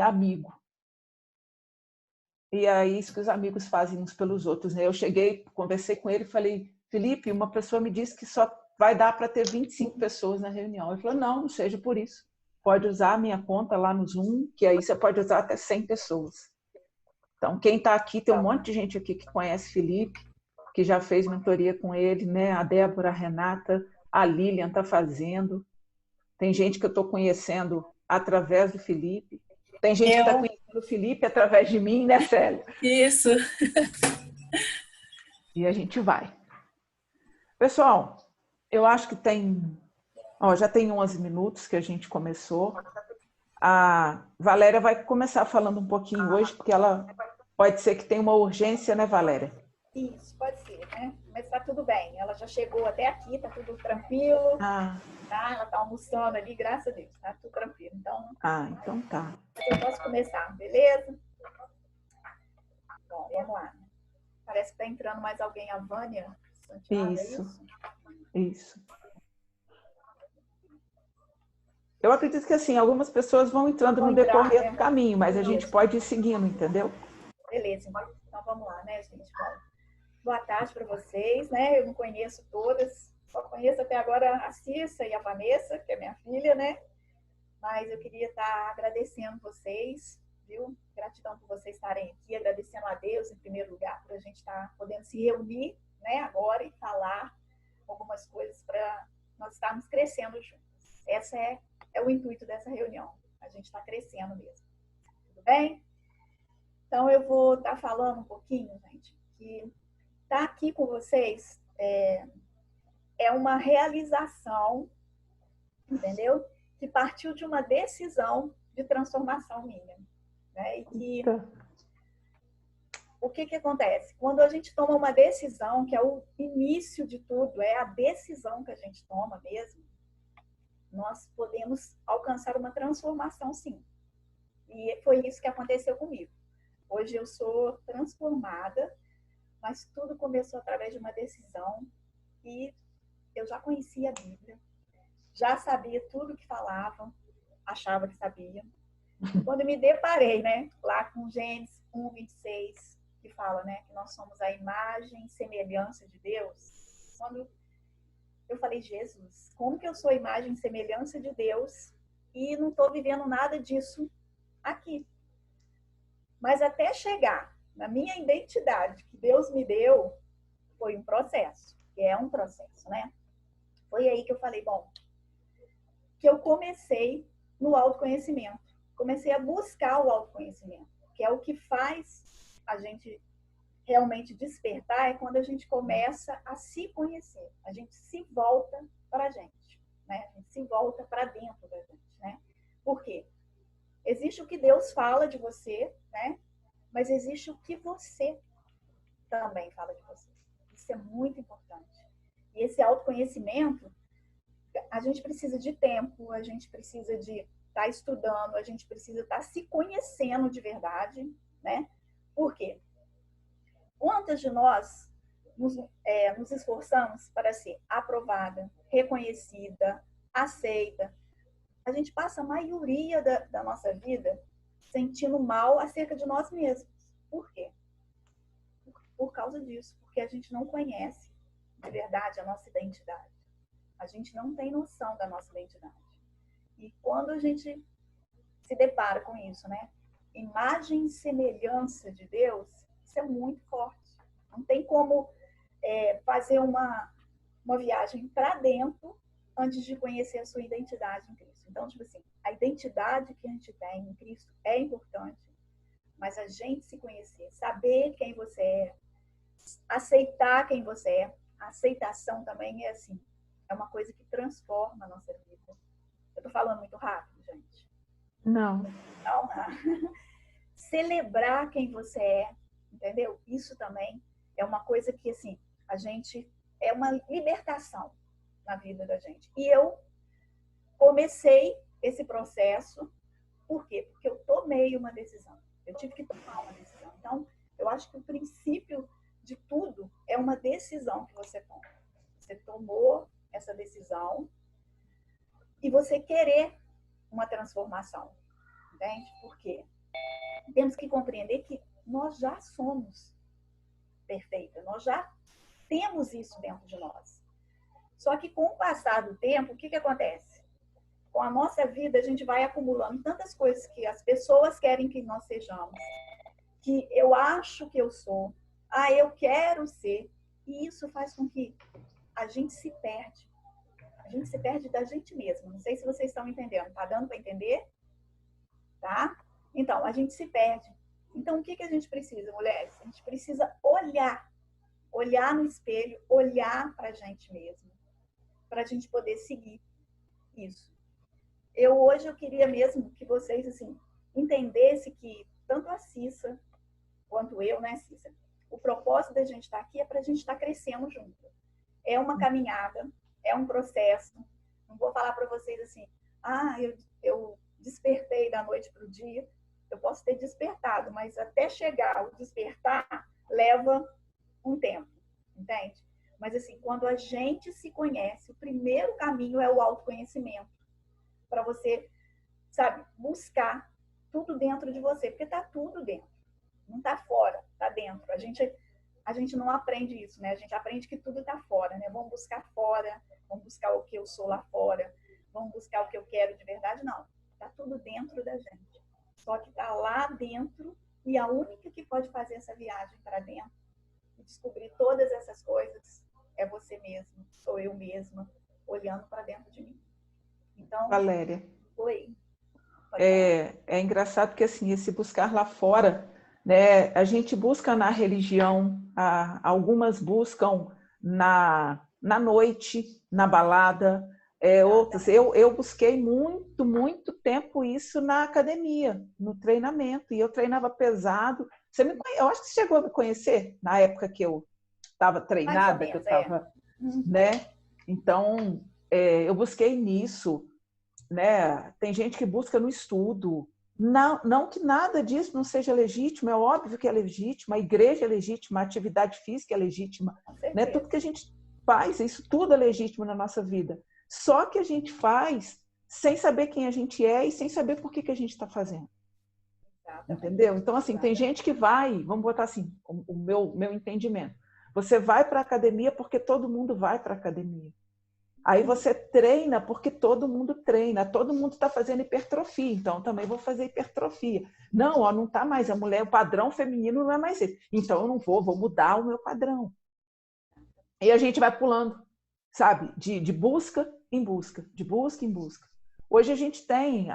amigo. E é isso que os amigos fazem uns pelos outros, né? Eu cheguei, conversei com ele e falei, Felipe, uma pessoa me disse que só vai dar para ter 25 pessoas na reunião. Ele falou, não seja por isso. Pode usar a minha conta lá no Zoom, que aí você pode usar até 100 pessoas. Então, quem está aqui, tem um monte de gente aqui que conhece Felipe, que já fez mentoria com ele, né? A Débora, a Renata, a Lilian está fazendo. Tem gente que eu estou conhecendo através do Felipe. Tem gente que está conhecendo o Felipe através de mim, né, Célia? Isso. E a gente vai. Pessoal, eu acho que já tem 11 minutos que a gente começou. A Valéria vai começar falando um pouquinho hoje, porque ela pode ser que tenha uma urgência, né, Valéria? Isso, pode ser, né? Mas tá tudo bem. Ela já chegou até aqui, tá tudo tranquilo. Tá? Ela tá almoçando ali, graças a Deus, tá tudo tranquilo. Então, então tá. Eu posso começar, beleza? Bom, vamos lá. Parece que tá entrando mais alguém, a Vânia Santiago, Isso. Eu acredito que assim, algumas pessoas vão entrando no decorrer do caminho, mas a gente pode ir seguindo, entendeu? Beleza, então vamos lá, né, gente? Bom, boa tarde para vocês, né? Eu não conheço todas, só conheço até agora a Cissa e a Vanessa, que é minha filha, né? Mas eu queria estar agradecendo vocês, viu? Gratidão por vocês estarem aqui, agradecendo a Deus, em primeiro lugar, por a gente estar podendo se reunir, né, agora e falar algumas coisas para nós estarmos crescendo juntos. Esse é o intuito dessa reunião. A gente está crescendo mesmo. Tudo bem? Então, eu vou estar falando um pouquinho, gente, que estar aqui com vocês é uma realização, entendeu? Que partiu de uma decisão de transformação minha. Né? E que o que acontece? Quando a gente toma uma decisão, que é o início de tudo, é a decisão que a gente toma mesmo, nós podemos alcançar uma transformação, sim. E foi isso que aconteceu comigo. Hoje eu sou transformada, mas tudo começou através de uma decisão e eu já conhecia a Bíblia, já sabia tudo que falavam, achava que sabia. Quando me deparei, né, lá com Gênesis 1:26, que fala, né, que nós somos a imagem e semelhança de Deus, quando eu falei, Jesus, como que eu sou a imagem e semelhança de Deus e não estou vivendo nada disso aqui? Mas até chegar na minha identidade que Deus me deu, foi um processo, que é um processo, né? Foi aí que eu falei, bom, que eu comecei no autoconhecimento. Comecei a buscar o autoconhecimento, que é o que faz a gente realmente despertar, é quando a gente começa a se conhecer. A gente se volta para a gente, né? A gente se volta para dentro da gente, né? Por quê? Existe o que Deus fala de você, né? Mas existe o que você também fala de você. Isso é muito importante. E esse autoconhecimento, a gente precisa de tempo, a gente precisa de estar estudando, a gente precisa estar se conhecendo de verdade, né? Por quê? Quantas de nós nos esforçamos para ser aprovada, reconhecida, aceita? A gente passa a maioria da nossa vida sentindo mal acerca de nós mesmos. Por quê? Por causa disso, porque a gente não conhece de verdade a nossa identidade. A gente não tem noção da nossa identidade. E quando a gente se depara com isso, né? Imagem e semelhança de Deus, isso é muito forte. Não tem como fazer uma viagem para dentro antes de conhecer a sua identidade em Cristo. Então, tipo assim, a identidade que a gente tem em Cristo é importante, mas a gente se conhecer, saber quem você é, aceitar quem você é, a aceitação também é assim, é uma coisa que transforma a nossa vida. Eu tô falando muito rápido, gente? Não. Não. Celebrar quem você é, entendeu? Isso também é uma coisa que, assim, a gente... é uma libertação na vida da gente. E eu comecei esse processo, por quê? Porque eu tomei uma decisão. Eu tive que tomar uma decisão. Então, eu acho que o princípio de tudo é uma decisão que você toma. Você tomou essa decisão e você querer uma transformação, Entende? Por quê? Temos que compreender que nós já somos perfeitas, nós já temos isso dentro de nós. Só que com o passar do tempo, o que acontece? Com a nossa vida, a gente vai acumulando tantas coisas que as pessoas querem que nós sejamos, que eu acho que eu sou, eu quero ser, e isso faz com que a gente se perde. A gente se perde da gente mesma. Não sei se vocês estão entendendo. Tá dando para entender? Tá? Então, a gente se perde. Então, o que a gente precisa, mulheres? A gente precisa olhar no espelho, olhar para a gente mesma, para a gente poder seguir isso. Hoje eu queria mesmo que vocês assim entendessem que tanto a Cissa quanto eu, né, Cissa? O propósito da gente estar aqui é para a gente estar crescendo junto. É uma caminhada, é um processo. Não vou falar para vocês assim, eu despertei da noite para o dia. Eu posso ter despertado, mas até chegar ao despertar leva um tempo, entende? Mas assim, quando a gente se conhece, o primeiro caminho é o autoconhecimento. Para você, sabe, buscar tudo dentro de você, porque tá tudo dentro. Não tá fora, tá dentro. A gente não aprende isso, né? A gente aprende que tudo tá fora, né? Vamos buscar fora, vamos buscar o que eu sou lá fora, vamos buscar o que eu quero de verdade. Não, tá tudo dentro da gente. Só que tá lá dentro e a única que pode fazer essa viagem para dentro e descobrir todas essas coisas é você mesmo, sou eu mesma, olhando para dentro de mim. Então, Valéria, oi. é engraçado porque assim, esse buscar lá fora, né, a gente busca na religião, algumas buscam na noite, na balada, outras. Eu busquei muito tempo isso na academia, no treinamento, e eu treinava pesado. Eu acho que você chegou a me conhecer na época que eu estava treinada, que eu estava, né? Então, eu busquei nisso, né? Tem gente que busca no estudo. Não que nada disso não seja legítimo, é óbvio que é legítimo, a igreja é legítima, a atividade física é legítima, né? Tudo que a gente faz, isso tudo é legítimo na nossa vida. Só que a gente faz sem saber quem a gente é e sem saber por que a gente está fazendo. Entendeu? Então, assim, tem gente que vai, vamos botar assim, o meu entendimento. Você vai para a academia porque todo mundo vai para a academia. Aí você treina porque todo mundo treina, todo mundo está fazendo hipertrofia, então também vou fazer hipertrofia. Não, não está mais, a mulher, o padrão feminino não é mais esse. Então eu não vou mudar o meu padrão. E a gente vai pulando, sabe, de busca em busca, de busca em busca. Hoje a gente tem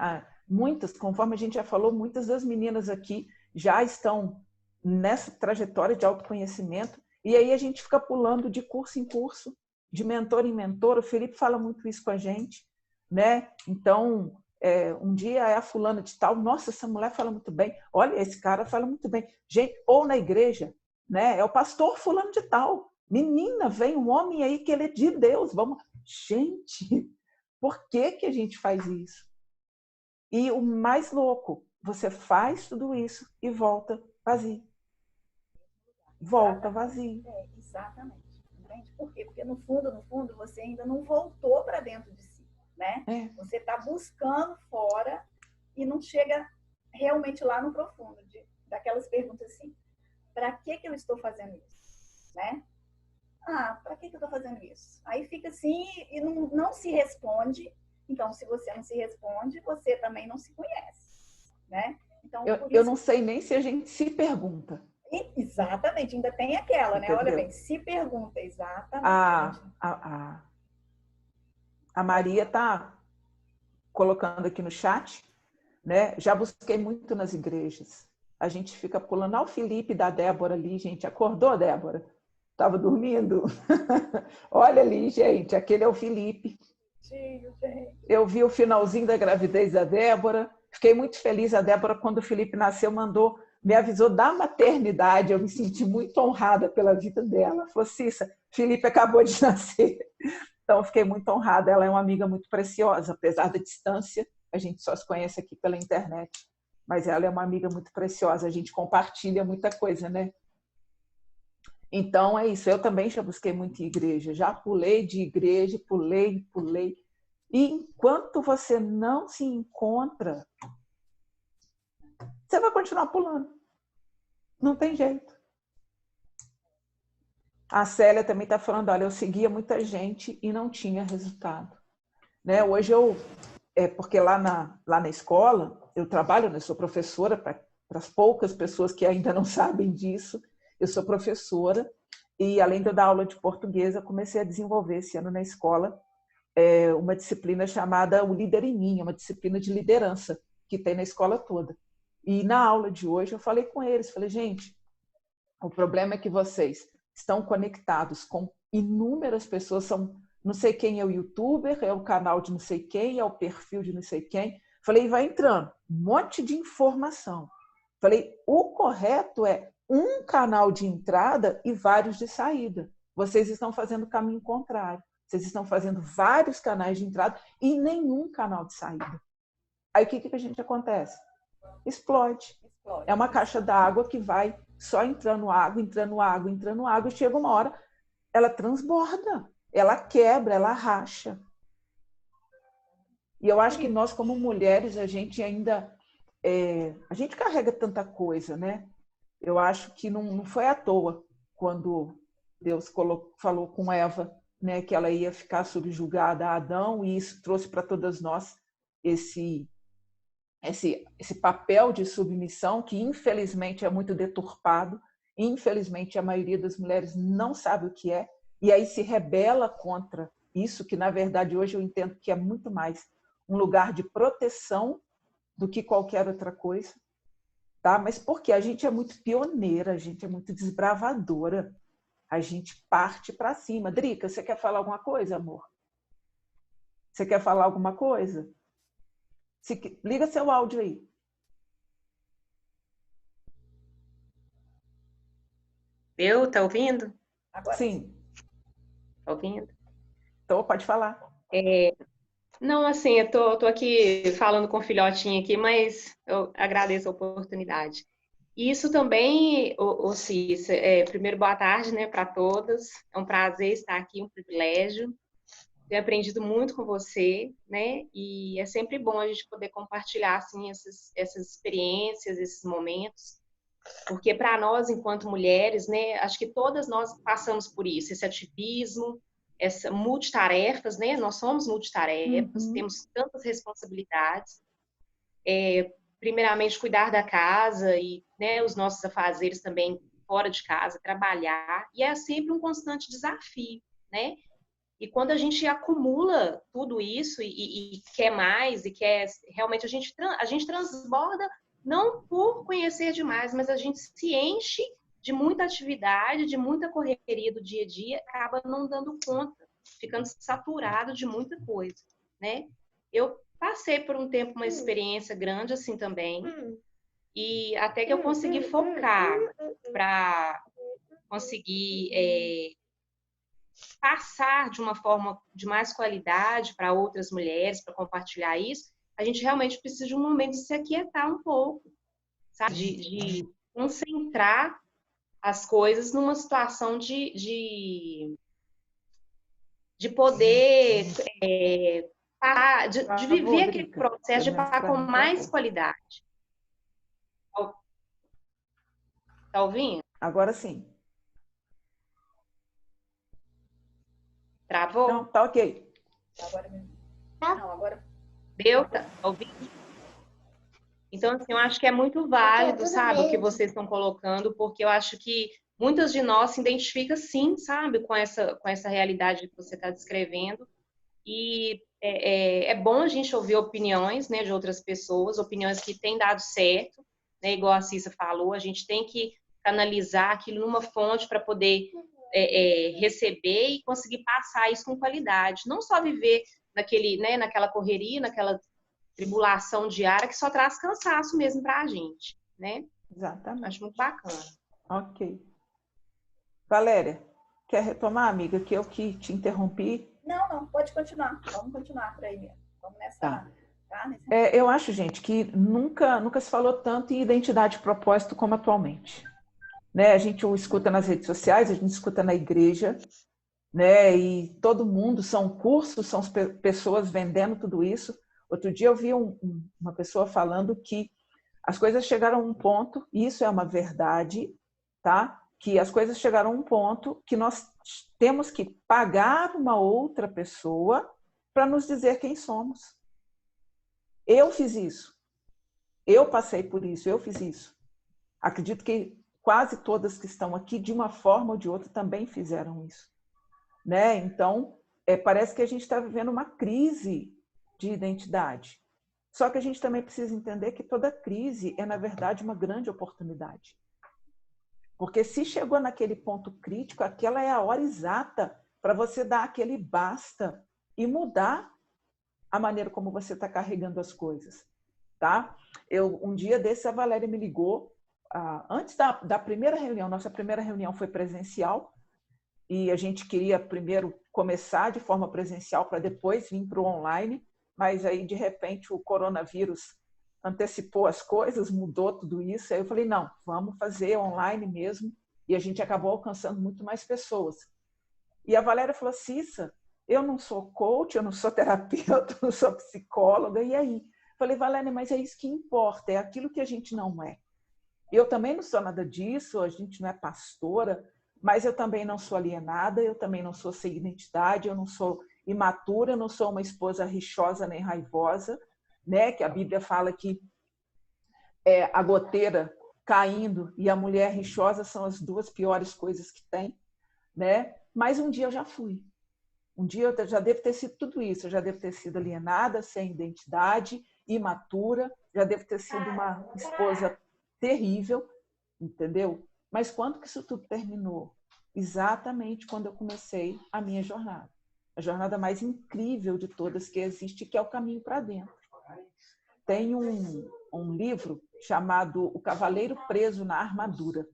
muitas, conforme a gente já falou, muitas das meninas aqui já estão nessa trajetória de autoconhecimento, e aí a gente fica pulando de curso em curso, de mentor em mentor. O Felipe fala muito isso com a gente, né? Então, um dia é a fulana de tal, nossa, essa mulher fala muito bem, olha, esse cara fala muito bem. Gente, ou na igreja, né? É o pastor fulano de tal. Menina, vem um homem aí que ele é de Deus. Vamos, gente, por que a gente faz isso? E o mais louco, você faz tudo isso e volta vazio. Volta vazio. Exatamente. Entende? Por quê? Porque no fundo, você ainda não voltou para dentro de si, né? Você está buscando fora e não chega realmente lá no profundo daquelas perguntas assim: para que eu estou fazendo isso, né? Para que eu estou fazendo isso? Aí fica assim e não se responde. Então, se você não se responde, você também não se conhece, né? Então, eu não sei nem se a gente se pergunta. Exatamente, ainda tem aquela, entendeu? Né? Olha bem, se pergunta, exatamente. A Maria está colocando aqui no chat, né? Já busquei muito nas igrejas. A gente fica pulando. O Felipe da Débora ali, gente. Acordou, Débora? Estava dormindo? Olha ali, gente. Aquele é o Felipe. Sim, gente. Eu vi o finalzinho da gravidez da Débora. Fiquei muito feliz. A Débora, quando o Felipe nasceu, me avisou da maternidade. Eu me senti muito honrada pela vida dela. Falou, Cissa, Felipe acabou de nascer. Então, fiquei muito honrada. Ela é uma amiga muito preciosa, apesar da distância. A gente só se conhece aqui pela internet. Mas ela é uma amiga muito preciosa. A gente compartilha muita coisa, né? Então, é isso. Eu também já busquei muito em igreja. Já pulei de igreja, pulei. E enquanto você não se encontra você vai continuar pulando. Não tem jeito. A Célia também está falando, olha, eu seguia muita gente e não tinha resultado. Né? Hoje porque lá na escola, eu trabalho, né? Sou professora, para as poucas pessoas que ainda não sabem disso, eu sou professora e além de eu dar aula de português, eu comecei a desenvolver esse ano na escola uma disciplina chamada O Líder em Mim, uma disciplina de liderança que tem na escola toda. E na aula de hoje eu falei com eles, falei, gente, o problema é que vocês estão conectados com inúmeras pessoas, não sei quem é o youtuber, é o canal de não sei quem, é o perfil de não sei quem. Falei, vai entrando, um monte de informação. Falei, o correto é um canal de entrada e vários de saída. Vocês estão fazendo o caminho contrário. Vocês estão fazendo vários canais de entrada e nenhum canal de saída. Aí o que a gente acontece? Explode. É uma caixa d'água que vai só entrando água, entrando água, entrando água, e chega uma hora, ela transborda, ela quebra, ela racha. E eu acho que nós, como mulheres, a gente ainda... a gente carrega tanta coisa, né? Eu acho que não foi à toa quando Deus falou com Eva, né, que ela ia ficar subjugada a Adão, e isso trouxe para todas nós esse papel de submissão que, infelizmente, é muito deturpado. Infelizmente, a maioria das mulheres não sabe o que é, e aí se rebela contra isso, que, na verdade, hoje eu entendo que é muito mais um lugar de proteção do que qualquer outra coisa. Tá? Mas porque a gente é muito pioneira, a gente é muito desbravadora, a gente parte para cima. Drica, você quer falar alguma coisa, amor? Você quer falar alguma coisa? Liga seu áudio aí. Tá ouvindo? Agora sim. Tá ouvindo? Então, pode falar. Não, assim, eu tô aqui falando com o filhotinho aqui, mas eu agradeço a oportunidade. E isso também, Cis, primeiro, boa tarde, né, para todas. É um prazer estar aqui, um privilégio. Tenho aprendido muito com você, né? E é sempre bom a gente poder compartilhar, assim, essas experiências, esses momentos. Porque para nós, enquanto mulheres, né, acho que todas nós passamos por isso, esse ativismo, essa multitarefas, né? Nós somos multitarefas, temos tantas responsabilidades. Primeiramente, cuidar da casa e, né, os nossos afazeres também fora de casa, trabalhar. E é sempre um constante desafio, né? E quando a gente acumula tudo isso e quer mais, e quer realmente, a gente transborda não por conhecer demais, mas a gente se enche de muita atividade, de muita correria do dia a dia, acaba não dando conta, ficando saturado de muita coisa, né? Eu passei por um tempo uma experiência grande assim também, e até que eu consegui focar para conseguir passar de uma forma de mais qualidade para outras mulheres, para compartilhar isso, a gente realmente precisa de um momento de se aquietar um pouco, sabe? De concentrar as coisas numa situação de poder de viver aquele processo, de passar com mais qualidade. Tá ouvindo? Agora sim. Travou? Não, tá ok. Agora mesmo. Não, agora. Deu? Tá ouvindo? Então, assim, eu acho que é muito válido, sabe, o que vocês estão colocando, porque eu acho que muitas de nós se identificam, sim, sabe, com essa realidade que você está descrevendo. E é bom a gente ouvir opiniões, né, de outras pessoas, opiniões que têm dado certo, né, igual a Cissa falou, a gente tem que canalizar aquilo numa fonte para poder receber e conseguir passar isso com qualidade. Não só viver naquela correria, naquela tribulação diária que só traz cansaço mesmo para a gente, né? Exatamente. Acho muito bacana. Ok. Valéria, quer retomar, amiga, que eu que te interrompi? Não, pode continuar. Vamos continuar por aí mesmo. Vamos nessa... Eu acho, gente, que nunca se falou tanto em identidade e propósito como atualmente. Né? A gente o escuta nas redes sociais, a gente escuta na igreja, né? E todo mundo, são cursos, são pessoas vendendo tudo isso. Outro dia eu vi uma pessoa falando que As coisas chegaram a um ponto, e isso é uma verdade, tá? Que as coisas chegaram a um ponto que nós temos que pagar uma outra pessoa para nos dizer quem somos. Eu fiz isso. Eu passei por isso, eu fiz isso. Acredito que quase todas que estão aqui, de uma forma ou de outra, também fizeram isso. Né? Então, parece que a gente está vivendo uma crise de identidade. Só que a gente também precisa entender que toda crise é, na verdade, uma grande oportunidade. Porque se chegou naquele ponto crítico, aquela é a hora exata para você dar aquele basta e mudar a maneira como você está carregando as coisas. Tá? Um dia desse, a Valéria me ligou, antes da primeira reunião, nossa primeira reunião foi presencial, e a gente queria primeiro começar de forma presencial para depois vir para o online, mas aí, de repente, o coronavírus antecipou as coisas, mudou tudo isso. Aí eu falei, não, vamos fazer online mesmo. E a gente acabou alcançando muito mais pessoas. E a Valéria falou, Cissa, eu não sou coach, eu não sou terapeuta, eu não sou psicóloga, e aí? Eu falei, Valéria, mas é isso que importa, é aquilo que a gente não é. Eu também não sou nada disso, a gente não é pastora, mas eu também não sou alienada, eu também não sou sem identidade, eu não sou imatura, eu não sou uma esposa rixosa nem raivosa, né? Que a Bíblia fala que a goteira caindo e a mulher rixosa são as duas piores coisas que tem, né? Mas um dia eu já fui. Um dia eu já devo ter sido tudo isso, eu já devo ter sido alienada, sem identidade, imatura, já devo ter sido uma esposa terrível, entendeu? Mas quando que isso tudo terminou? Exatamente quando eu comecei a minha jornada. A jornada mais incrível de todas que existe, que é o caminho para dentro. Tem um livro chamado O Cavaleiro Preso na Armadura,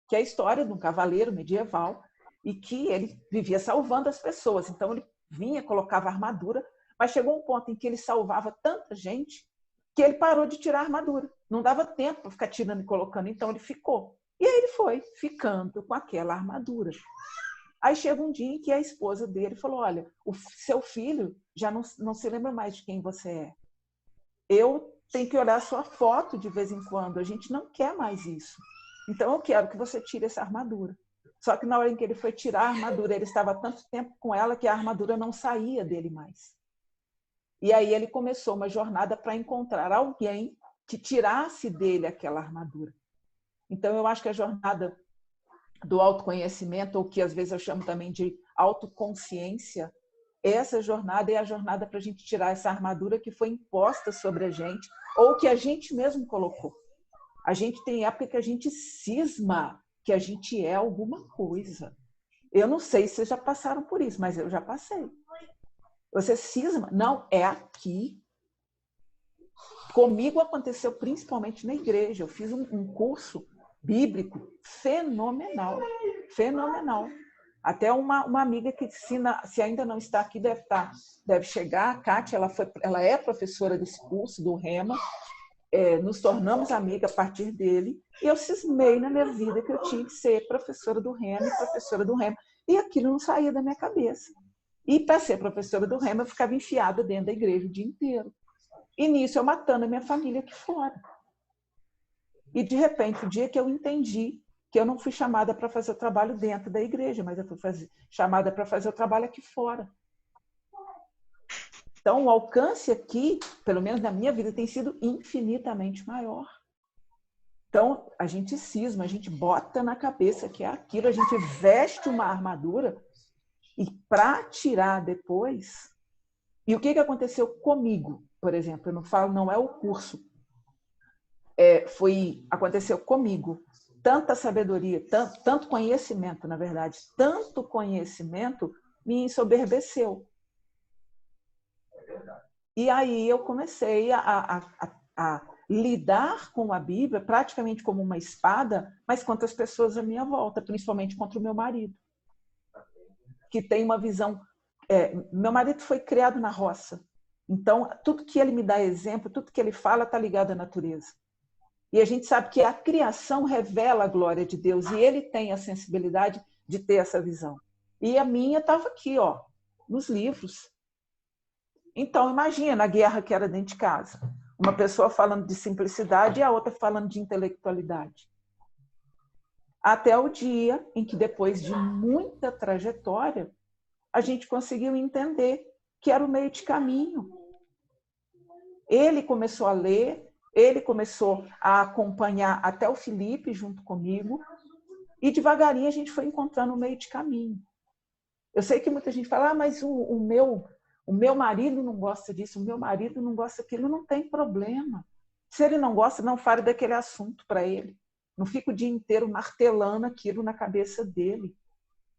que é a história de um cavaleiro medieval e que ele vivia salvando as pessoas. Então, ele vinha, colocava armadura, mas chegou um ponto em que ele salvava tanta gente que ele parou de tirar a armadura. Não dava tempo para ficar tirando e colocando, então ele ficou. E aí ele foi ficando com aquela armadura. Aí chega um dia em que a esposa dele falou, olha, o seu filho já não se lembra mais de quem você é. Eu tenho que olhar a sua foto de vez em quando, a gente não quer mais isso. Então eu quero que você tire essa armadura. Só que na hora em que ele foi tirar a armadura, ele estava tanto tempo com ela que a armadura não saía dele mais. E aí ele começou uma jornada para encontrar alguém que tirasse dele aquela armadura. Então eu acho que a jornada do autoconhecimento, ou que às vezes eu chamo também de autoconsciência, essa jornada é a jornada para a gente tirar essa armadura que foi imposta sobre a gente, ou que a gente mesmo colocou. A gente tem época que a gente cisma que a gente é alguma coisa. Eu não sei se vocês já passaram por isso, mas eu já passei. Você cisma? Não, é aqui. Comigo aconteceu principalmente na igreja. Eu fiz um curso bíblico fenomenal, fenomenal. Até uma amiga que, se ainda não está aqui, deve chegar, a Kátia, ela é professora desse curso, do Rema, nos tornamos amigas a partir dele, e eu cismei na minha vida que eu tinha que ser professora do Rema e professora do Rema, e aquilo não saía da minha cabeça. E para ser professora do Rema, eu ficava enfiada dentro da igreja o dia inteiro. E nisso eu matando a minha família aqui fora. E de repente, o dia que eu entendi que eu não fui chamada para fazer o trabalho dentro da igreja, mas eu fui chamada para fazer o trabalho aqui fora. Então, o alcance aqui, pelo menos na minha vida, tem sido infinitamente maior. Então, a gente cisma, a gente bota na cabeça que é aquilo, a gente veste uma armadura e para tirar depois... E o que aconteceu comigo, por exemplo? Eu não falo, não é o curso. Aconteceu comigo. Tanta sabedoria, tanto conhecimento, na verdade, tanto conhecimento me ensoberbeceu. E aí eu comecei a lidar com a Bíblia praticamente como uma espada, mas contra as pessoas à minha volta, principalmente contra o meu marido, que tem uma visão... meu marido foi criado na roça, então tudo que ele me dá exemplo, tudo que ele fala está ligado à natureza. E a gente sabe que a criação revela a glória de Deus, e ele tem a sensibilidade de ter essa visão. E a minha estava aqui, nos livros. Então, imagina a guerra que era dentro de casa. Uma pessoa falando de simplicidade e a outra falando de intelectualidade. Até o dia em que, depois de muita trajetória, a gente conseguiu entender que era o meio de caminho. Ele começou a ler, ele começou a acompanhar até o Felipe junto comigo, e devagarinho a gente foi encontrando o meio de caminho. Eu sei que muita gente fala, mas o meu marido não gosta disso, o meu marido não gosta daquilo. Não tem problema. Se ele não gosta, não fale daquele assunto para ele. Não fica o dia inteiro martelando aquilo na cabeça dele.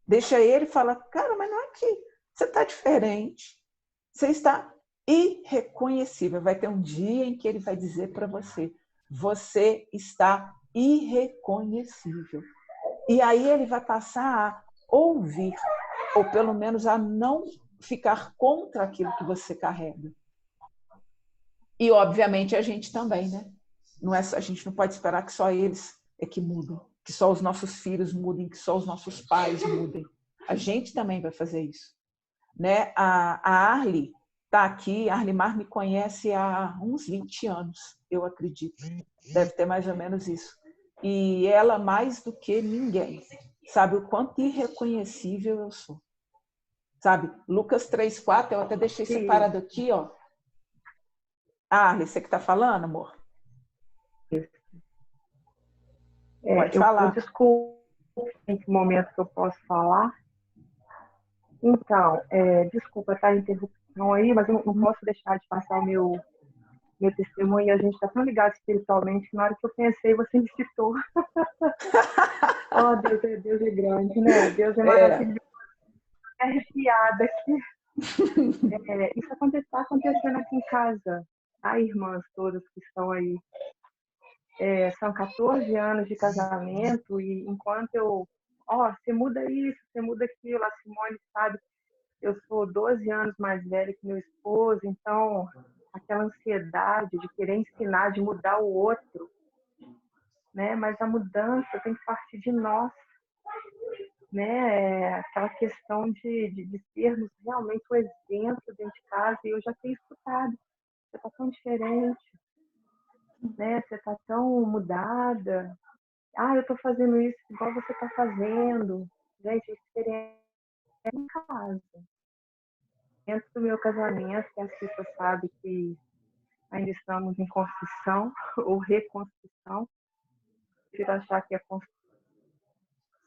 Deixa ele falar, cara, mas não é que você está diferente. Você está irreconhecível. Vai ter um dia em que ele vai dizer para você, você está irreconhecível. E aí ele vai passar a ouvir, ou pelo menos a não ficar contra aquilo que você carrega. E, obviamente, a gente também, né? A gente não pode esperar que só eles é que mudam, que só os nossos filhos mudem, que só os nossos pais mudem. A gente também vai fazer isso. Né? A Arli está aqui, a Arlimar me conhece há uns 20 anos, eu acredito. Deve ter mais ou menos isso. E ela, mais do que ninguém, sabe o quanto irreconhecível eu sou. Sabe? Lucas 3:4, eu até deixei separado aqui, ó. Arli, você que está falando, amor? Pode falar. Desculpa em que momento que eu posso falar. Então, desculpa a interrupção aí, mas eu não posso deixar de passar o meu testemunho. A gente está tão ligado espiritualmente que na hora que eu pensei, você me citou. Oh, Deus é grande, né? Deus é maravilhoso. É arrepiada aqui. Isso está acontecendo aqui em casa. As irmãs todas que estão aí. São 14 anos de casamento e enquanto eu... você muda isso, você muda aquilo. A Simone sabe, eu sou 12 anos mais velha que meu esposo, então aquela ansiedade de querer ensinar, de mudar o outro, né? Mas a mudança tem que partir de nós, né? Aquela questão de sermos realmente o exemplo dentro de casa. E eu já tenho escutado, você está tão diferente, né? Você está tão mudada. Eu estou fazendo isso igual você está fazendo. Gente, experiência em casa. Dentro do meu casamento, que a Cissa sabe que ainda estamos em construção ou reconstrução. Eu prefiro achar que é construção.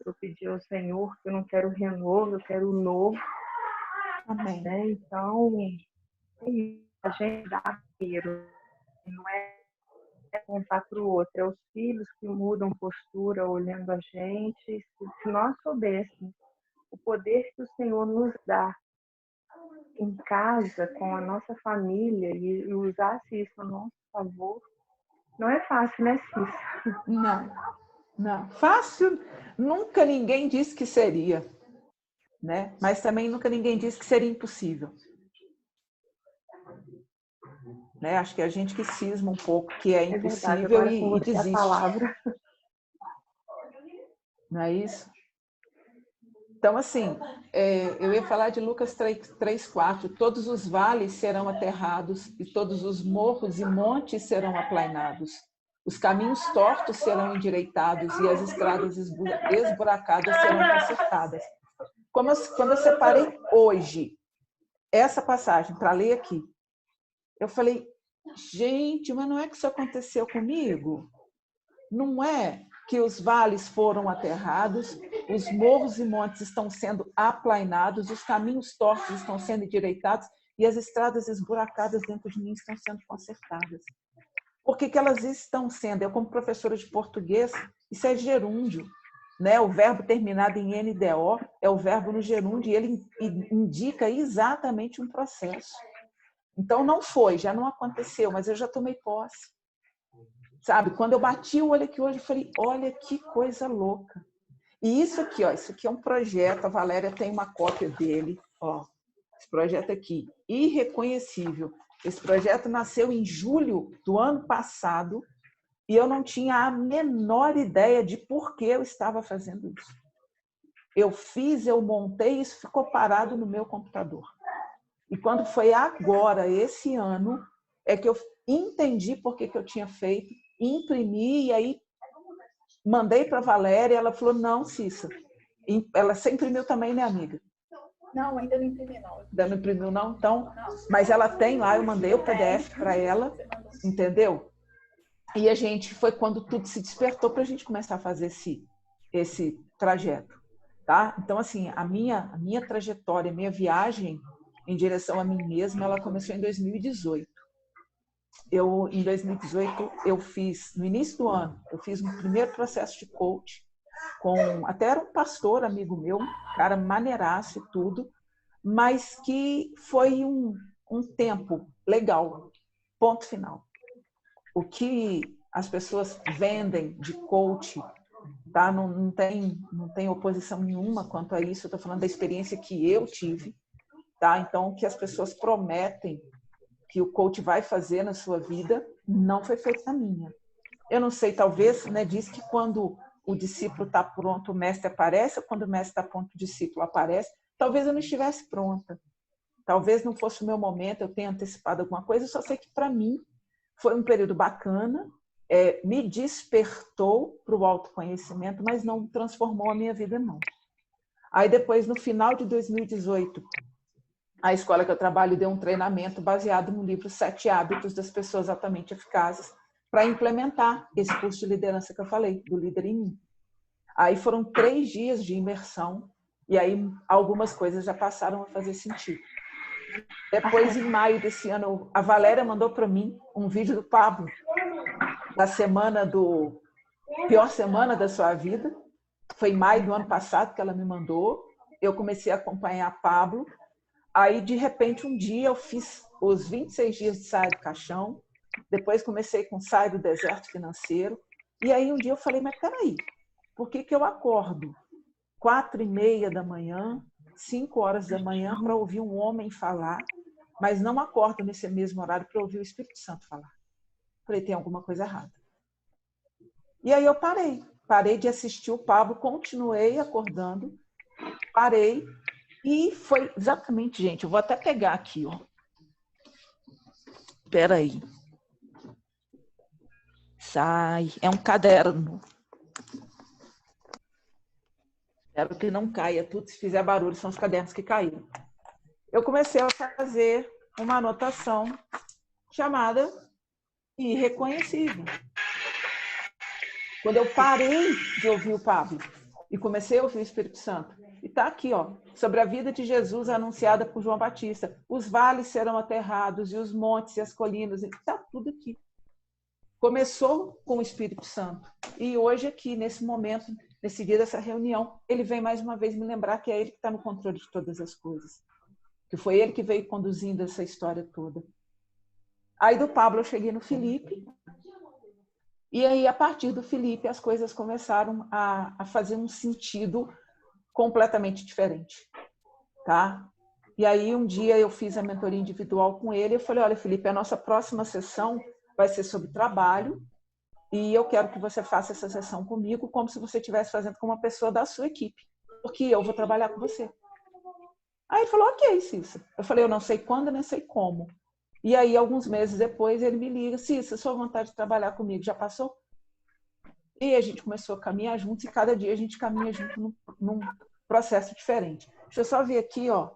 Eu pedi ao Senhor que eu não quero o renovo, eu quero o novo. Amém. Né? Então, a gente dá dinheiro, não é contar para o outro, é os filhos que mudam postura olhando a gente. Se nós soubéssemos o poder que o Senhor nos dá em casa, com a nossa família, e usasse isso a nosso favor, não é fácil, né, Cissa? Não. Fácil, nunca ninguém disse que seria, né? Mas também nunca ninguém disse que seria impossível. Né? Acho que a gente que cisma um pouco que é impossível e desiste. A palavra. Não é isso? Então, assim, eu ia falar de Lucas 3:4. Todos os vales serão aterrados e todos os morros e montes serão aplainados. Os caminhos tortos serão endireitados e as estradas esburacadas serão consertadas. Quando eu separei hoje essa passagem para ler aqui, eu falei, gente, mas não é que isso aconteceu comigo? Não é que os vales foram aterrados, os morros e montes estão sendo aplainados, os caminhos tortos estão sendo endireitados e as estradas esburacadas dentro de mim estão sendo consertadas. Por que elas estão sendo? Eu, como professora de português, isso é gerúndio. Né? O verbo terminado em NDO é o verbo no gerúndio e ele indica exatamente um processo. Então, não foi, já não aconteceu, mas eu já tomei posse. Sabe? Quando eu bati o olho aqui hoje, eu falei, olha que coisa louca. E isso aqui é um projeto, a Valéria tem uma cópia dele, ó, esse projeto aqui, irreconhecível. Esse projeto nasceu em julho do ano passado e eu não tinha a menor ideia de por que eu estava fazendo isso. Eu fiz, eu montei, isso ficou parado no meu computador. E quando foi agora, esse ano, é que eu entendi por que eu tinha feito, imprimi, e aí mandei para a Valéria, ela falou, não, Cissa. Ela sempre imprimiu também, né, amiga? Não, ainda não imprimi, não. Ainda não imprimiu, não? Então, mas ela tem lá, eu mandei o PDF para ela, entendeu? E a gente, foi quando tudo se despertou para a gente começar a fazer esse trajeto, tá? Então, assim, a minha trajetória, a minha viagem em direção a mim mesma, ela começou em 2018. Em 2018, eu fiz, no início do ano, eu fiz um primeiro processo de coach, até era um pastor amigo meu, cara maneiraço e tudo, mas que foi um tempo legal, ponto final. O que as pessoas vendem de coach, tá? Não tem oposição nenhuma quanto a isso, eu estou falando da experiência que eu tive, tá? Então, o que as pessoas prometem que o coach vai fazer na sua vida, não foi feito na minha. Eu não sei, talvez, né, diz que quando o discípulo está pronto, o mestre aparece, ou quando o mestre está pronto, o discípulo aparece. Talvez eu não estivesse pronta. Talvez não fosse o meu momento, eu tenha antecipado alguma coisa, eu só sei que, para mim, foi um período bacana, me despertou para o autoconhecimento, mas não transformou a minha vida, não. Aí depois, no final de 2018, a escola que eu trabalho deu um treinamento baseado no livro 7 Hábitos das Pessoas Altamente Eficazes para implementar esse curso de liderança que eu falei, do Líder em Mim. Aí foram 3 dias de imersão e aí algumas coisas já passaram a fazer sentido. Depois, em maio desse ano, a Valéria mandou para mim um vídeo do Pablo, da pior semana da sua vida. Foi em maio do ano passado que ela me mandou. Eu comecei a acompanhar Pablo. Aí, de repente, um dia eu fiz os 26 dias de Saia do Caixão. Depois comecei com Saia do Deserto Financeiro. E aí um dia eu falei, mas peraí, por que eu acordo 4h30 da manhã, 5 horas da manhã, para ouvir um homem falar, mas não acordo nesse mesmo horário para ouvir o Espírito Santo falar? Falei, tem alguma coisa errada. E aí eu parei de assistir o Pablo, continuei acordando, parei, e foi exatamente, gente, eu vou até pegar aqui, ó. Espera aí. Sai, é um caderno. Espero que não caia tudo, se fizer barulho, são os cadernos que caíram. Eu comecei a fazer uma anotação chamada irreconhecível. Quando eu parei de ouvir o Pablo e comecei a ouvir o Espírito Santo, e está aqui, ó, sobre a vida de Jesus anunciada por João Batista. Os vales serão aterrados e os montes e as colinas, está tudo aqui. Começou com o Espírito Santo. E hoje aqui, nesse momento, nesse dia dessa reunião, ele vem mais uma vez me lembrar que é ele que está no controle de todas as coisas. Que foi ele que veio conduzindo essa história toda. Aí do Pablo eu cheguei no Felipe. E aí, a partir do Felipe, as coisas começaram a fazer um sentido completamente diferente, tá? E aí, um dia eu fiz a mentoria individual com ele, eu falei, olha, Felipe, a nossa próxima sessão vai ser sobre trabalho e eu quero que você faça essa sessão comigo como se você estivesse fazendo com uma pessoa da sua equipe, porque eu vou trabalhar com você. Aí ele falou, ok, Cissa. Eu falei, eu não sei quando, nem sei como. E aí, alguns meses depois, ele me liga, Cissa, sua vontade de trabalhar comigo já passou? E a gente começou a caminhar juntos e cada dia a gente caminha junto num processo diferente. Deixa eu só ver aqui, ó.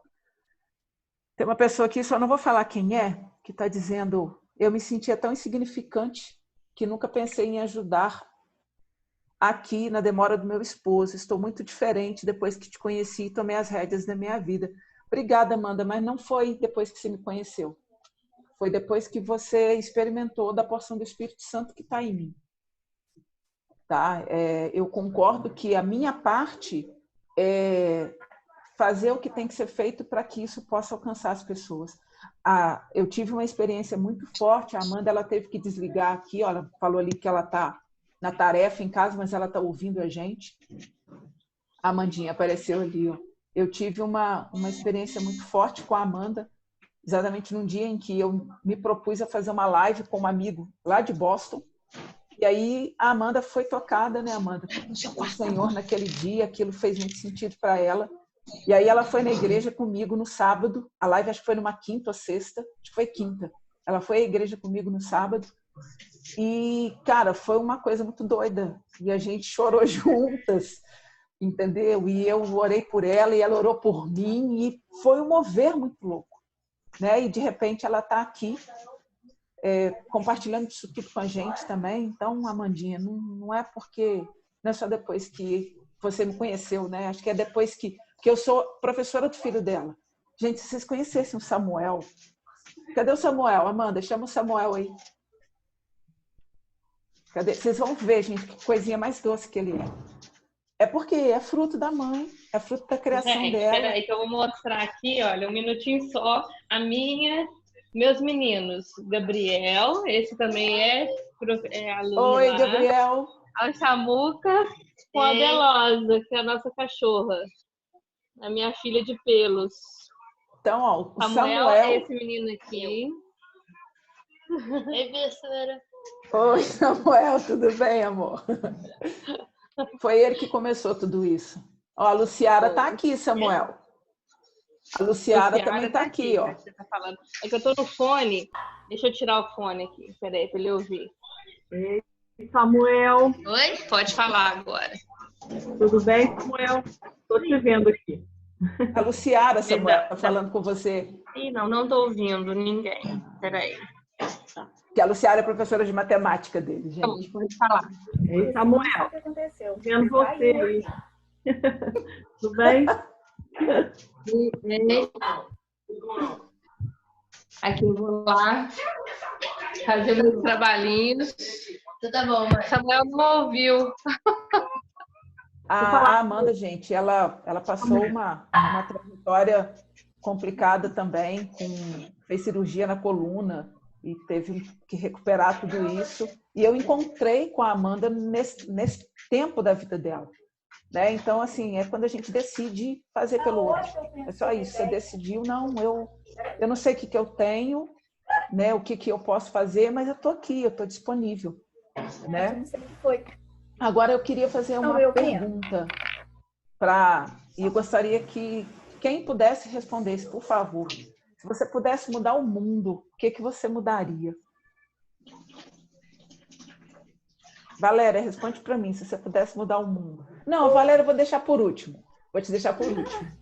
Tem uma pessoa aqui, só não vou falar quem é, que está dizendo, eu me sentia tão insignificante que nunca pensei em ajudar aqui na demora do meu esposo. Estou muito diferente depois que te conheci e tomei as rédeas da minha vida. Obrigada, Amanda, mas não foi depois que você me conheceu. Foi depois que você experimentou da porção do Espírito Santo que está em mim. Tá? Eu concordo que a minha parte é fazer o que tem que ser feito para que isso possa alcançar as pessoas. Eu tive uma experiência muito forte, a Amanda ela teve que desligar aqui, ó, ela falou ali que ela está na tarefa em casa, mas ela está ouvindo a gente. A Amandinha apareceu ali. Ó. Eu tive uma experiência muito forte com a Amanda, exatamente num dia em que eu me propus a fazer uma live com um amigo lá de Boston. E aí a Amanda foi tocada, né, Amanda? O Senhor naquele dia, aquilo fez muito sentido para ela. E aí ela foi na igreja comigo no sábado, a live acho que foi numa quinta ou sexta, acho que foi quinta. Ela foi à igreja comigo no sábado e, cara, foi uma coisa muito doida. E a gente chorou juntas, entendeu? E eu orei por ela e ela orou por mim e foi um mover muito louco, né? E de repente ela está aqui compartilhando isso tudo com a gente também. Então, Amandinha, não é porque não é só depois que você me conheceu, né? Acho que é depois que eu sou professora do filho dela. Gente, se vocês conhecessem o Samuel, cadê o Samuel? Amanda, chama o Samuel aí. Cadê? Vocês vão ver, gente, que coisinha mais doce que ele é. É porque é fruto da mãe, é fruto da criação dela. Espera aí que eu vou mostrar aqui, olha, um minutinho só. Meus meninos, Gabriel, esse também é aluno Oi, lá. Gabriel. A Chamuca com a Belosa, que é a nossa cachorra. A minha filha de pelos. Então, ó, o Samuel é esse menino aqui. Oi, professora. Oi, Samuel, tudo bem, amor? Foi ele que começou tudo isso. Ó, a Luciara está aqui, Samuel. A Luciara também está aqui, ó. Você tá falando. É que eu tô no fone. Deixa eu tirar o fone aqui. Peraí, para ele ouvir. Ei, Samuel. Oi? Pode falar agora. Tudo bem, Samuel? Estou te vendo aqui. A Luciara, Samuel, está falando com você. Ih, não tô ouvindo ninguém. Peraí. Que a Luciara é professora de matemática dele, gente. Pode falar. Ei, Samuel. O que aconteceu? Vendo você aí. Tudo bem? Aqui eu vou lá fazer meus trabalhinhos. Tudo tá bom, mãe. Samuel não ouviu. A Amanda, gente, ela passou uma trajetória complicada também, fez cirurgia na coluna e teve que recuperar tudo isso. E eu encontrei com a Amanda nesse tempo da vida dela. Né? Então, assim, é quando a gente decide fazer pelo outro. É só isso. Você decidiu, não, eu não sei o que eu tenho, né? O que eu posso fazer, mas eu estou aqui, eu estou disponível. Né? Não sei o que foi. Agora, eu queria fazer uma pergunta e eu gostaria que quem pudesse respondesse, por favor. Se você pudesse mudar o mundo, o que você mudaria? Valéria, responde para mim, se você pudesse mudar o mundo. Não, Valéria, eu vou deixar por último. Vou te deixar por último.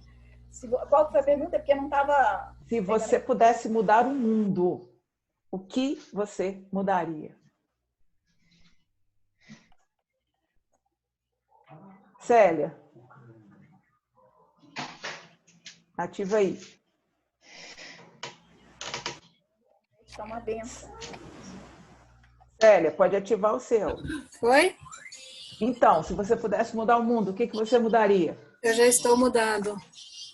Qual foi a pergunta? Porque eu não estava... Se você pudesse mudar o mundo, o que você mudaria? Célia. Ativa aí. Isso é uma benção. Célia, pode ativar o seu. Foi? Então, se você pudesse mudar o mundo, o que você mudaria? Eu já estou mudando.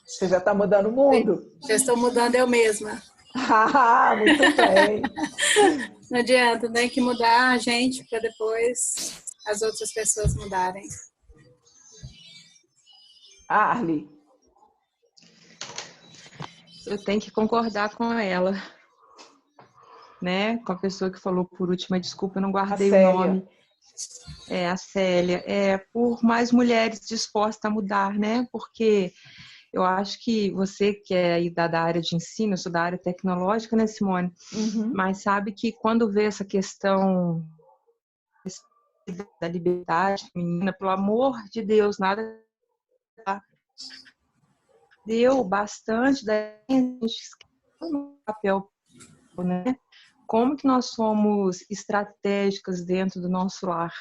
Você já está mudando o mundo? Já estou mudando eu mesma. Ah, muito bem. Não adianta, tem que mudar a gente para depois as outras pessoas mudarem. Arli. Eu tenho que concordar com ela. Né? Com a pessoa que falou por última, desculpa, eu não guardei o nome. É a Célia. Por mais mulheres dispostas a mudar, né? Porque eu acho que você que é aí da área de ensino, eu sou da área tecnológica, né, Simone? Uhum. Mas sabe que quando vê essa questão da liberdade feminina, pelo amor de Deus, nada deu bastante da gente no papel, né? Como que nós somos estratégicas dentro do nosso lar.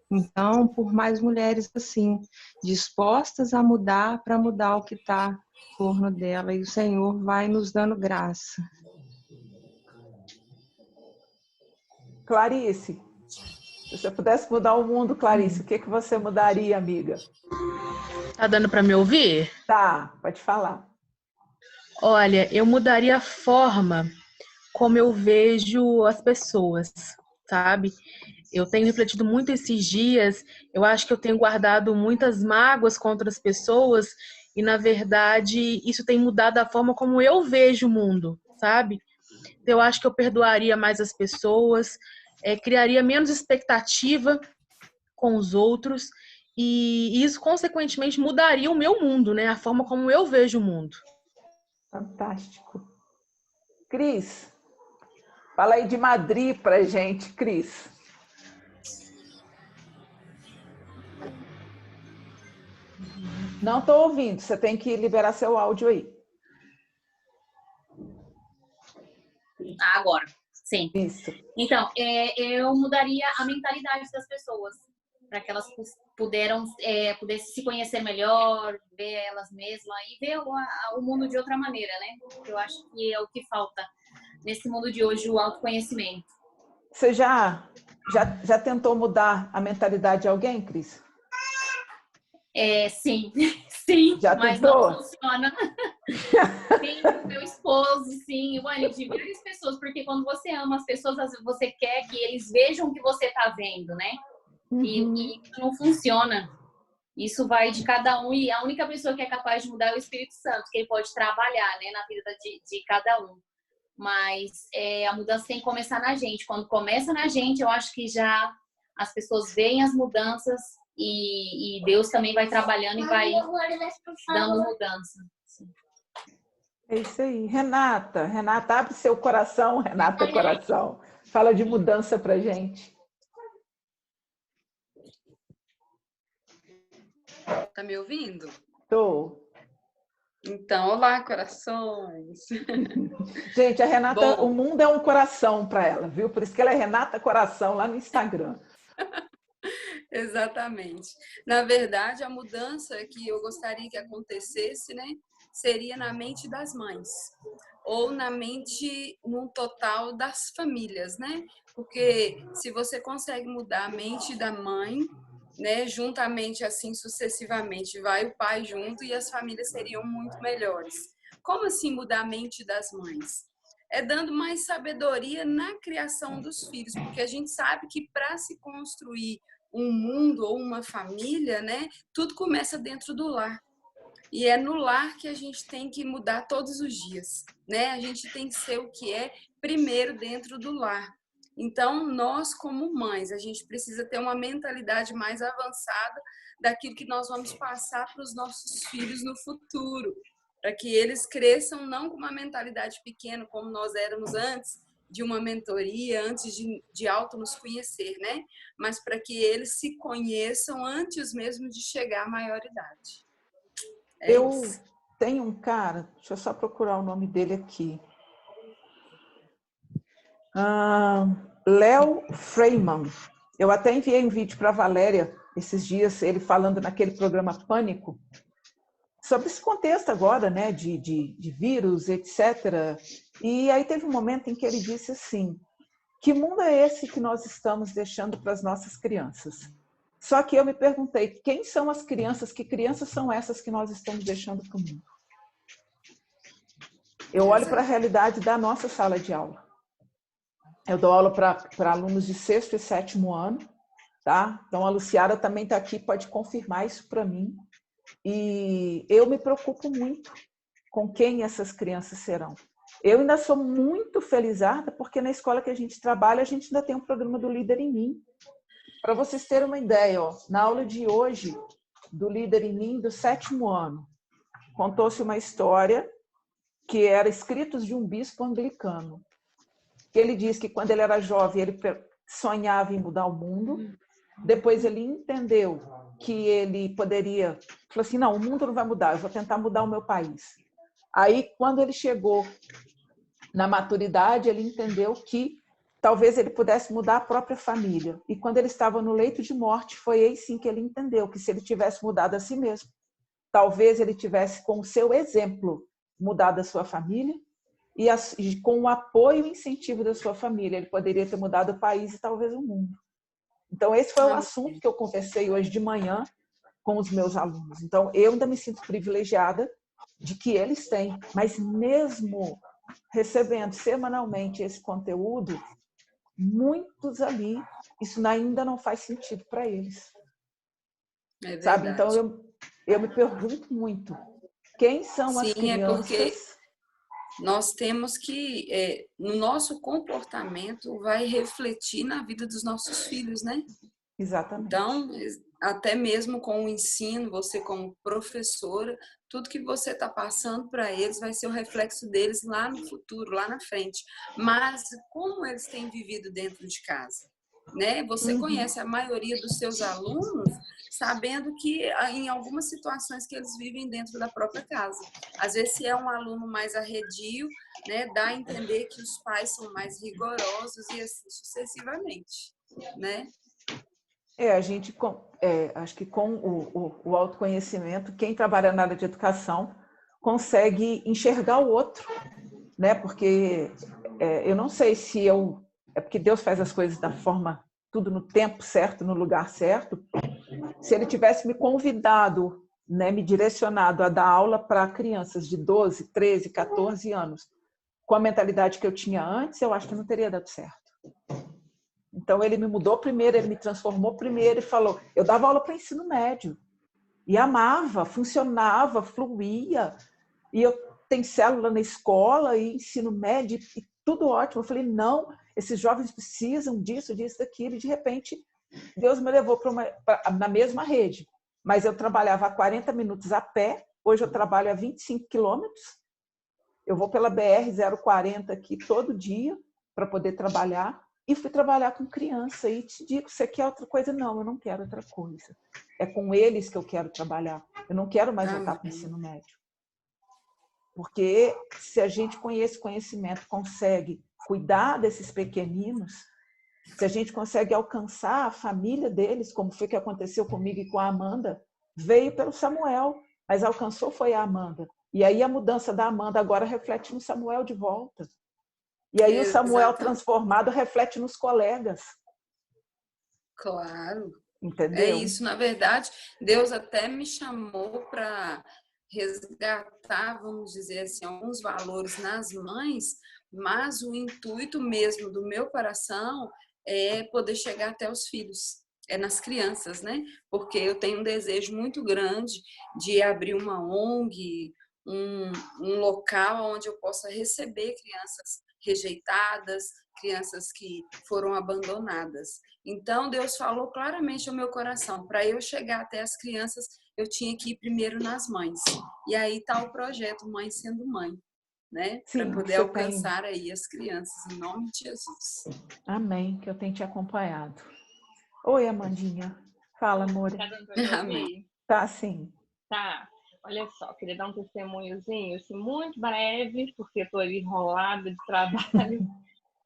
Então, por mais mulheres assim, dispostas a mudar para mudar o que está em torno dela, e o Senhor vai nos dando graça. Clarice, se você pudesse mudar o mundo, Clarice, o que você mudaria, amiga? Tá dando para me ouvir? Tá, pode falar. Olha, eu mudaria a forma como eu vejo as pessoas, sabe? Eu tenho refletido muito esses dias, eu acho que eu tenho guardado muitas mágoas contra as pessoas e, na verdade, isso tem mudado a forma como eu vejo o mundo, sabe? Então, eu acho que eu perdoaria mais as pessoas, criaria menos expectativa com os outros e isso, consequentemente, mudaria o meu mundo, né? A forma como eu vejo o mundo. Fantástico. Cris, Fala aí de Madrid pra gente, Cris. Não estou ouvindo, você tem que liberar seu áudio aí. Agora, sim. Isso. Então, eu mudaria a mentalidade das pessoas, para que elas pudessem se conhecer melhor, ver elas mesmas e ver o mundo de outra maneira, né? Eu acho que é o que falta nesse mundo de hoje, o autoconhecimento. Você já tentou mudar a mentalidade de alguém, Cris? Sim, sim, já mas tentou? Não funciona. Sim, meu esposo, sim, de várias pessoas, porque quando você ama as pessoas, você quer que eles vejam o que você está vendo, né? E isso não funciona. Isso vai de cada um, e a única pessoa que é capaz de mudar é o Espírito Santo, que ele pode trabalhar, né, na vida de cada um. Mas a mudança tem que começar na gente. Quando começa na gente, eu acho que já as pessoas veem as mudanças e Deus também vai trabalhando e vai dando mudança. É isso aí. Renata, abre seu coração, Renata, coração. Fala de mudança pra gente. Tá me ouvindo? Tô. Então, olá, corações. Gente, a Renata, Bom, o mundo é um coração para ela, viu? Por isso que ela é Renata Coração lá no Instagram. exatamente. Na verdade, a mudança que eu gostaria que acontecesse, né, seria na mente das mães, ou na mente, no total, das famílias, né? Porque se você consegue mudar a mente da mãe, né, juntamente, assim, sucessivamente, vai o pai junto e as famílias seriam muito melhores. Como assim mudar a mente das mães? É dando mais sabedoria na criação dos filhos, porque a gente sabe que para se construir um mundo ou uma família, né, tudo começa dentro do lar. E é no lar que a gente tem que mudar todos os dias, né? A gente tem que ser o que é primeiro dentro do lar. Então, nós como mães, a gente precisa ter uma mentalidade mais avançada daquilo que nós vamos passar para os nossos filhos no futuro, para que eles cresçam não com uma mentalidade pequena como nós éramos antes, de uma mentoria, antes de auto nos conhecer, né? Mas para que eles se conheçam antes mesmo de chegar à maioridade. Eu tenho um cara, deixa eu só procurar o nome dele aqui. Léo Freiman. Eu até enviei um vídeo para a Valéria esses dias, ele falando naquele programa Pânico, sobre esse contexto agora, né, de vírus, etc. E aí teve um momento em que ele disse assim, que mundo é esse que nós estamos deixando para as nossas crianças? Só que eu me perguntei, quem são as crianças? Que crianças são essas que nós estamos deixando para o mundo? Eu olho para a realidade da nossa sala de aula. Eu dou aula para alunos de 6º e 7º ano, tá? Então a Luciara também está aqui, pode confirmar isso para mim. E eu me preocupo muito com quem essas crianças serão. Eu ainda sou muito felizarda porque na escola que a gente trabalha, a gente ainda tem um programa do Líder em Mim. Para vocês terem uma ideia, ó, na aula de hoje, do Líder em Mim, do 7º ano, contou-se uma história que era Escritos de um Bispo Anglicano. Ele diz que quando ele era jovem, ele sonhava em mudar o mundo. Depois ele entendeu que ele poderia... Falou assim, não, o mundo não vai mudar, eu vou tentar mudar o meu país. Aí, quando ele chegou na maturidade, ele entendeu que talvez ele pudesse mudar a própria família. E quando ele estava no leito de morte, foi aí sim que ele entendeu que se ele tivesse mudado a si mesmo, talvez ele tivesse, com o seu exemplo, mudado a sua família e com o apoio e incentivo da sua família, ele poderia ter mudado o país e talvez o mundo. Então, esse foi o assunto que eu conversei hoje de manhã com os meus alunos. Então, eu ainda me sinto privilegiada de que eles têm, mas mesmo recebendo semanalmente esse conteúdo, muitos ali, isso ainda não faz sentido para eles. É sabe? verdade. Então, eu me pergunto muito, quem são as Sim, é porque crianças? nós temos que, no nosso comportamento, vai refletir na vida dos nossos filhos, né? Exatamente. Então, até mesmo com o ensino, você como professora, tudo que você está passando para eles vai ser o reflexo deles lá no futuro, lá na frente. Mas como eles têm vivido dentro de casa, né? Você conhece a maioria dos seus alunos sabendo que em algumas situações que eles vivem dentro da própria casa. Às vezes, se é um aluno mais arredio, né, dá a entender que os pais são mais rigorosos e assim sucessivamente, né? A gente, acho que com o autoconhecimento, quem trabalha na área de educação consegue enxergar o outro, né? Porque eu não sei se é porque Deus faz as coisas da forma, tudo no tempo certo, no lugar certo. Se ele tivesse me convidado, né, me direcionado a dar aula para crianças de 12, 13, 14 anos, com a mentalidade que eu tinha antes, eu acho que não teria dado certo. Então, ele me mudou primeiro, ele me transformou primeiro e falou... Eu dava aula para ensino médio e amava, funcionava, fluía. E eu tenho célula na escola e ensino médio e tudo ótimo. Eu falei, não, esses jovens precisam disso, disso, daquilo. E, de repente, Deus me levou na mesma rede. Mas eu trabalhava a 40 minutos a pé. Hoje eu trabalho a 25 quilômetros. Eu vou pela BR-040 aqui todo dia para poder trabalhar. E fui trabalhar com criança. E te digo, você quer outra coisa? Não, eu não quero outra coisa. É com eles que eu quero trabalhar. Eu não quero mais voltar para o ensino médio. Porque se a gente com esse conhecimento consegue cuidar desses pequeninos, se a gente consegue alcançar a família deles, como foi que aconteceu comigo e com a Amanda, veio pelo Samuel, mas alcançou foi a Amanda. E aí a mudança da Amanda agora reflete no Samuel de volta. E aí o Samuel transformado reflete nos colegas. Claro. Entendeu? É isso, na verdade, Deus até me chamou para resgatar, vamos dizer assim, alguns valores nas mães, mas o intuito mesmo do meu coração é poder chegar até os filhos, nas crianças, né? Porque eu tenho um desejo muito grande de abrir uma ONG, um local onde eu possa receber crianças rejeitadas, crianças que foram abandonadas. Então, Deus falou claramente ao meu coração, para eu chegar até as crianças, eu tinha que ir primeiro nas mães. E aí está o projeto Mãe Sendo Mãe, né? Para poder alcançar aí as crianças, em nome de Jesus. Amém, que eu tenho te acompanhado. Oi, Amandinha. Fala, amor. Tá dando pra Amém. Tá, sim. Tá. Olha só, queria dar um testemunhozinho, assim, muito breve, porque estou ali enrolada de trabalho,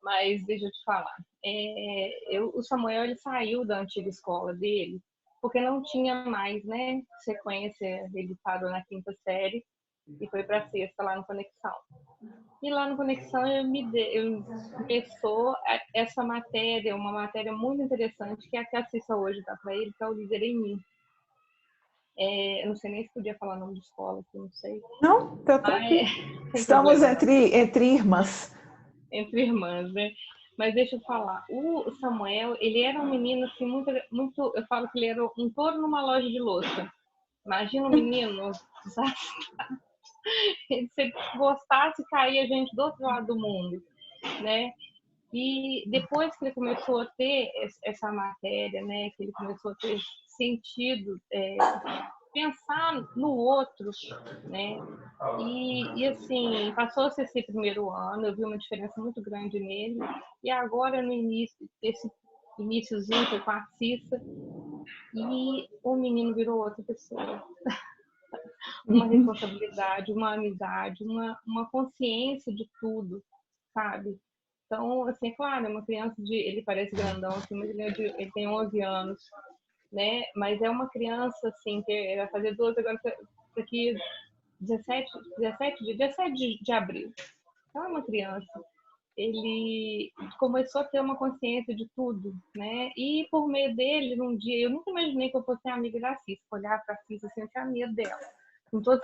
mas deixa eu te falar. O Samuel, ele saiu da antiga escola dele, porque não tinha mais, né, sequência, ele parou na 5ª série e foi para a 6ª lá no Conexão. E lá no Conexão começou essa matéria, uma matéria muito interessante, que é a que a Cissa hoje dá para ele, que é o Líder em Mim. Eu não sei nem se podia falar nome de escola, que eu não sei. Não, tá tranquilo. Estamos entre irmãs. Entre irmãs, né? Mas deixa eu falar, o Samuel, ele era um menino assim, muito, eu falo que ele era um touro numa loja de louça. Imagina um menino, sabe? Se ele gostasse, caía a gente do outro lado do mundo, né? E depois que ele começou a ter essa matéria, né, que ele começou a ter sentido, pensar no outro, né? E assim, passou-se esse primeiro ano, eu vi uma diferença muito grande nele, e agora no início, esse iníciozinho foi com a Cissa, e o menino virou outra pessoa. Uma responsabilidade, uma amizade, uma consciência de tudo, sabe? Então, assim, é claro, é uma criança ele parece grandão, assim, mas ele tem 11 anos, né? Mas é uma criança, assim, que vai fazer 12 agora, daqui 17 de abril. Então, é uma criança. Ele começou a ter uma consciência de tudo, né? E por meio dele, num dia, eu nunca imaginei que eu fosse amiga da Cissa, olhar pra Cissa assim, eu tinha medo dela. Com todo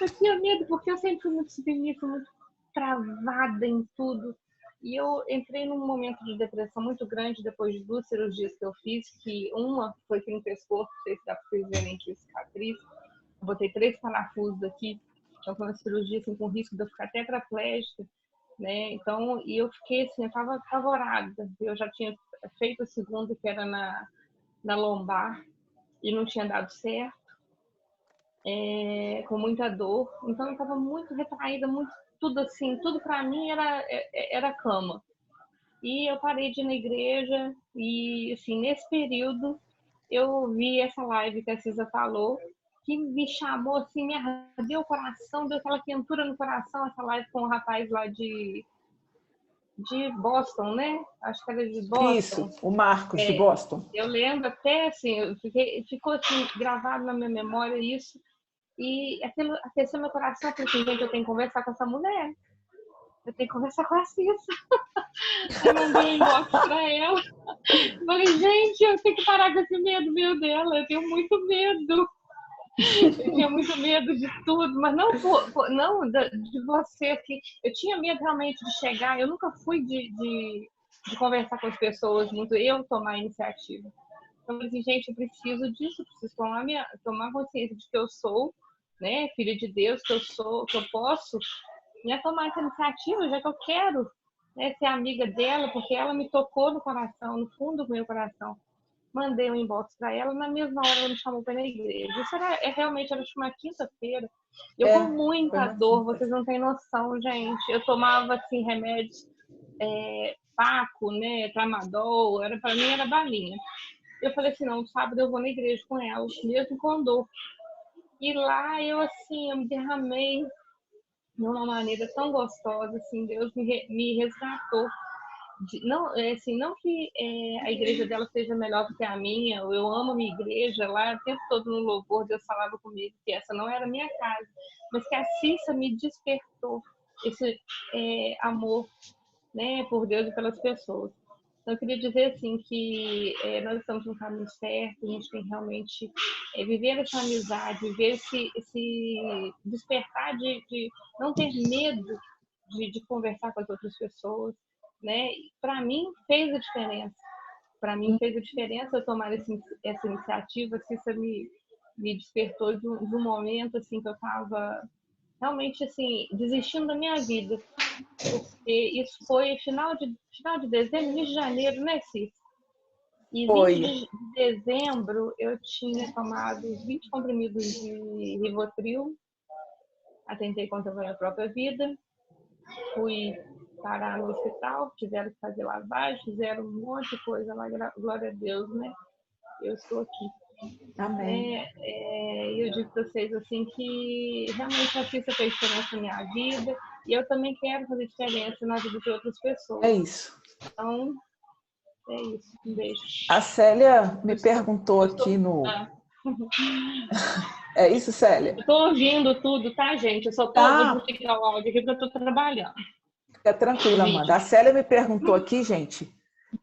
eu tinha medo, porque eu sempre fui muito submissa, muito travada em tudo. E eu entrei num momento de depressão muito grande depois de 2 cirurgias que eu fiz, que uma foi aqui no pescoço, não sei se dá para vocês verem aqui a cicatriz. Eu botei 3 parafusos aqui, então foi uma cirurgia assim, com risco de eu ficar tetraplégica, né? Então, e eu fiquei assim, eu estava apavorada. Eu já tinha feito a segunda, que era na lombar e não tinha dado certo, com muita dor. Então eu estava muito retraída, muito, tudo assim, tudo para mim era cama. E eu parei de ir na igreja e, assim, nesse período eu vi essa live que a Cisa falou, que me chamou, assim, me arrasou o coração, deu aquela quentura no coração, essa live com o rapaz lá de Boston, né? Acho que era de Boston. Isso, o Marcos de Boston. Eu lembro até, assim, ficou assim, gravado na minha memória isso, e aquilo aqueceu meu coração, porque assim, gente, eu tenho que conversar com essa mulher. Eu tenho que conversar com a Cissa. Eu mandei um inbox pra ela. Falei, gente, eu tenho que parar com esse medo meu dela. Eu tenho muito medo. Eu tinha muito medo de tudo, mas não de você. Que eu tinha medo realmente de chegar. Eu nunca fui de conversar com as pessoas muito, eu tomar a iniciativa. Então, eu falei, gente, eu preciso disso, eu preciso tomar consciência de que eu sou, né, filha de Deus, que eu posso, né, tomar essa iniciativa, já que eu quero, né, ser amiga dela, porque ela me tocou no coração, no fundo do meu coração. Mandei um inbox para ela, na mesma hora ela me chamou para ir na igreja. Isso realmente era uma quinta-feira. Eu com muita dor, vocês não têm noção, gente. Eu tomava assim remédios, Paco, né, Tramadol, para mim era balinha. Eu falei assim, não, sábado eu vou na igreja com ela, mesmo com dor. E lá eu assim, eu me derramei de uma maneira tão gostosa, assim, Deus me resgatou. Não que a igreja dela seja melhor do que a minha, eu amo a minha igreja, lá o tempo todo no louvor Deus falava comigo que essa não era a minha casa, mas que a Cissa me despertou esse amor, né, por Deus e pelas pessoas. Então, eu queria dizer assim que nós estamos no caminho certo, a gente tem realmente viver essa amizade, viver esse despertar de não ter medo de conversar com as outras pessoas, né? Para mim fez a diferença. Para mim fez a diferença eu tomar essa iniciativa. A Cissa me despertou de um momento assim que eu estava realmente assim desistindo da minha vida, porque isso foi final de dezembro, início de janeiro, né, Cissa? E 20 de dezembro eu tinha tomado 20 comprimidos de Rivotril, atentei contra a minha própria vida, fui parar no hospital, tiveram que fazer lavagem, fizeram um monte de coisa lá, glória a Deus, né? Eu estou aqui. Amém. Eu digo para vocês assim que realmente a Cissa fez diferença na minha vida e eu também quero fazer diferença na vida de outras pessoas. É isso. Então, é isso. Um beijo. A Célia me perguntou aqui no... É isso, Célia? Eu estou ouvindo tudo, tá, gente? Eu só vou desligar o áudio aqui porque eu estou trabalhando. Fica tranquila, Amanda. A Célia me perguntou aqui, gente,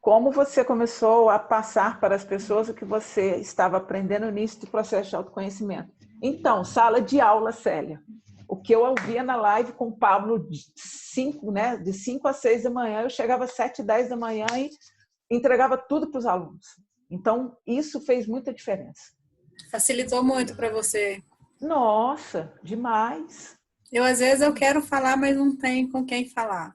como você começou a passar para as pessoas o que você estava aprendendo no início do processo de autoconhecimento. Então, sala de aula, Célia. O que eu ouvia na live com o Pablo de 5 às 6 da manhã, eu chegava às 7, 10 da manhã e entregava tudo para os alunos. Então, isso fez muita diferença. Facilitou muito para você. Nossa, demais. Às vezes, eu quero falar, mas não tenho com quem falar.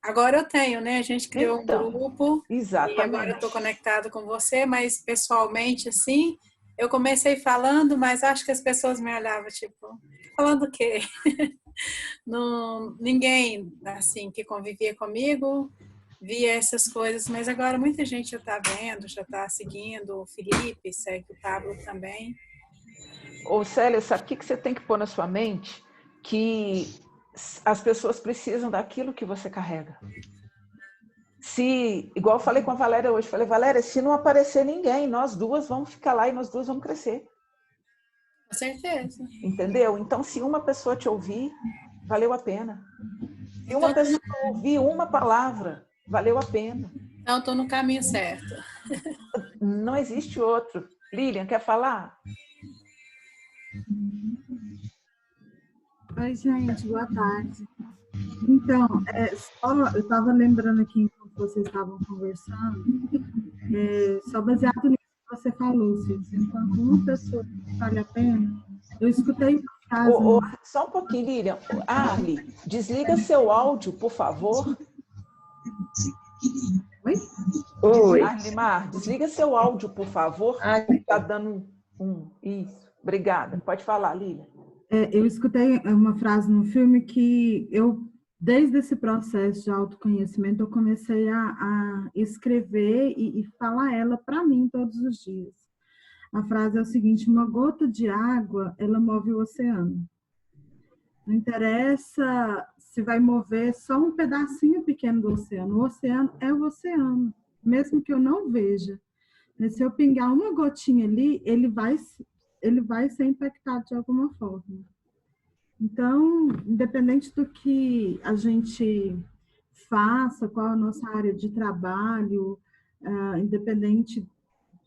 Agora eu tenho, né? A gente criou um grupo. Exatamente. E agora eu estou conectada com você, mas pessoalmente, assim, eu comecei falando, mas acho que as pessoas me olhavam, tipo, falando o quê? Ninguém, assim, que convivia comigo via essas coisas, mas agora muita gente já está vendo, já está seguindo, o Felipe segue o Pablo também. Ô, Célia, sabe o que você tem que pôr na sua mente? Que as pessoas precisam daquilo que você carrega. Igual eu falei com a Valéria hoje, falei, Valéria, se não aparecer ninguém, nós duas vamos ficar lá e nós duas vamos crescer. Com certeza. Entendeu? Então, se uma pessoa te ouvir, valeu a pena. Se uma pessoa ouvir uma palavra, valeu a pena. Então, estou no caminho certo. Não existe outro. Lilian, quer falar? Oi, gente, boa tarde. Então, eu estava lembrando aqui enquanto vocês estavam conversando, só baseado nisso que você falou, Cícero, enquanto uma pessoa vale a pena, eu escutei uma frase... Só um pouquinho, Lilian. Arli, desliga seu áudio, por favor. Oi? Arlimar, desliga seu áudio, por favor. Está dando Isso. Obrigada. Pode falar, Lília. Eu escutei uma frase no filme que desde esse processo de autoconhecimento, eu comecei a escrever e falar ela para mim todos os dias. A frase é o seguinte: uma gota de água, ela move o oceano. Não interessa se vai mover só um pedacinho pequeno do oceano. O oceano é o oceano, mesmo que eu não veja. Mas se eu pingar uma gotinha ali, ele vai ser impactado de alguma forma. Então, independente do que a gente faça, qual a nossa área de trabalho, independente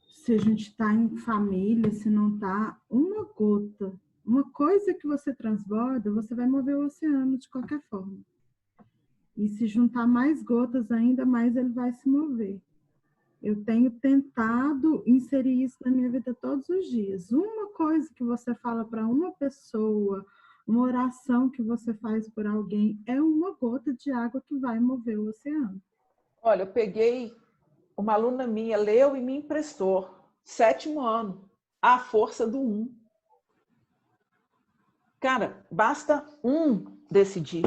se a gente está em família, se não está, uma gota, uma coisa que você transborda, você vai mover o oceano de qualquer forma. E se juntar mais gotas, ainda mais ele vai se mover. Eu tenho tentado inserir isso na minha vida todos os dias. Uma coisa que você fala para uma pessoa, uma oração que você faz por alguém, é uma gota de água que vai mover o oceano. Olha, eu peguei, uma aluna minha leu e me emprestou, 7º ano, A Força do Um. Cara, basta decidir.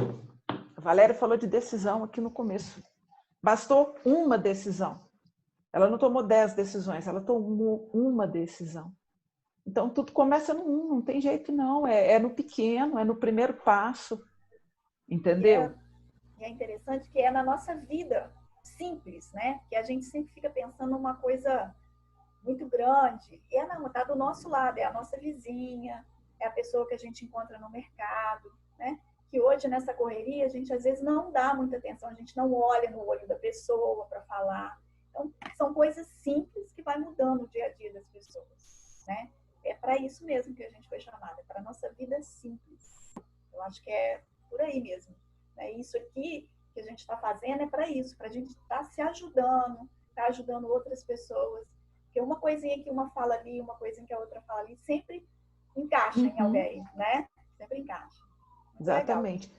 A Valéria falou de decisão aqui no começo. Bastou uma decisão. Ela não tomou 10 decisões, ela tomou uma decisão. Então, tudo começa no não tem jeito não. É no pequeno, é no primeiro passo. Entendeu? E é interessante que é na nossa vida simples, né? Que a gente sempre fica pensando numa coisa muito grande. E não, está do nosso lado, é a nossa vizinha, é a pessoa que a gente encontra no mercado, né? Que hoje, nessa correria, a gente às vezes não dá muita atenção, a gente não olha no olho da pessoa para falar. Então, são coisas simples que vai mudando o dia a dia das pessoas, né? É para isso mesmo que a gente foi chamada, para a nossa vida simples. Eu acho que é por aí mesmo. Né? Isso aqui que a gente está fazendo é para isso, para a gente estar se ajudando, estar ajudando outras pessoas. Porque uma coisinha que uma fala ali, uma coisinha que a outra fala ali, sempre encaixa em alguém, né? Sempre encaixa. Exatamente.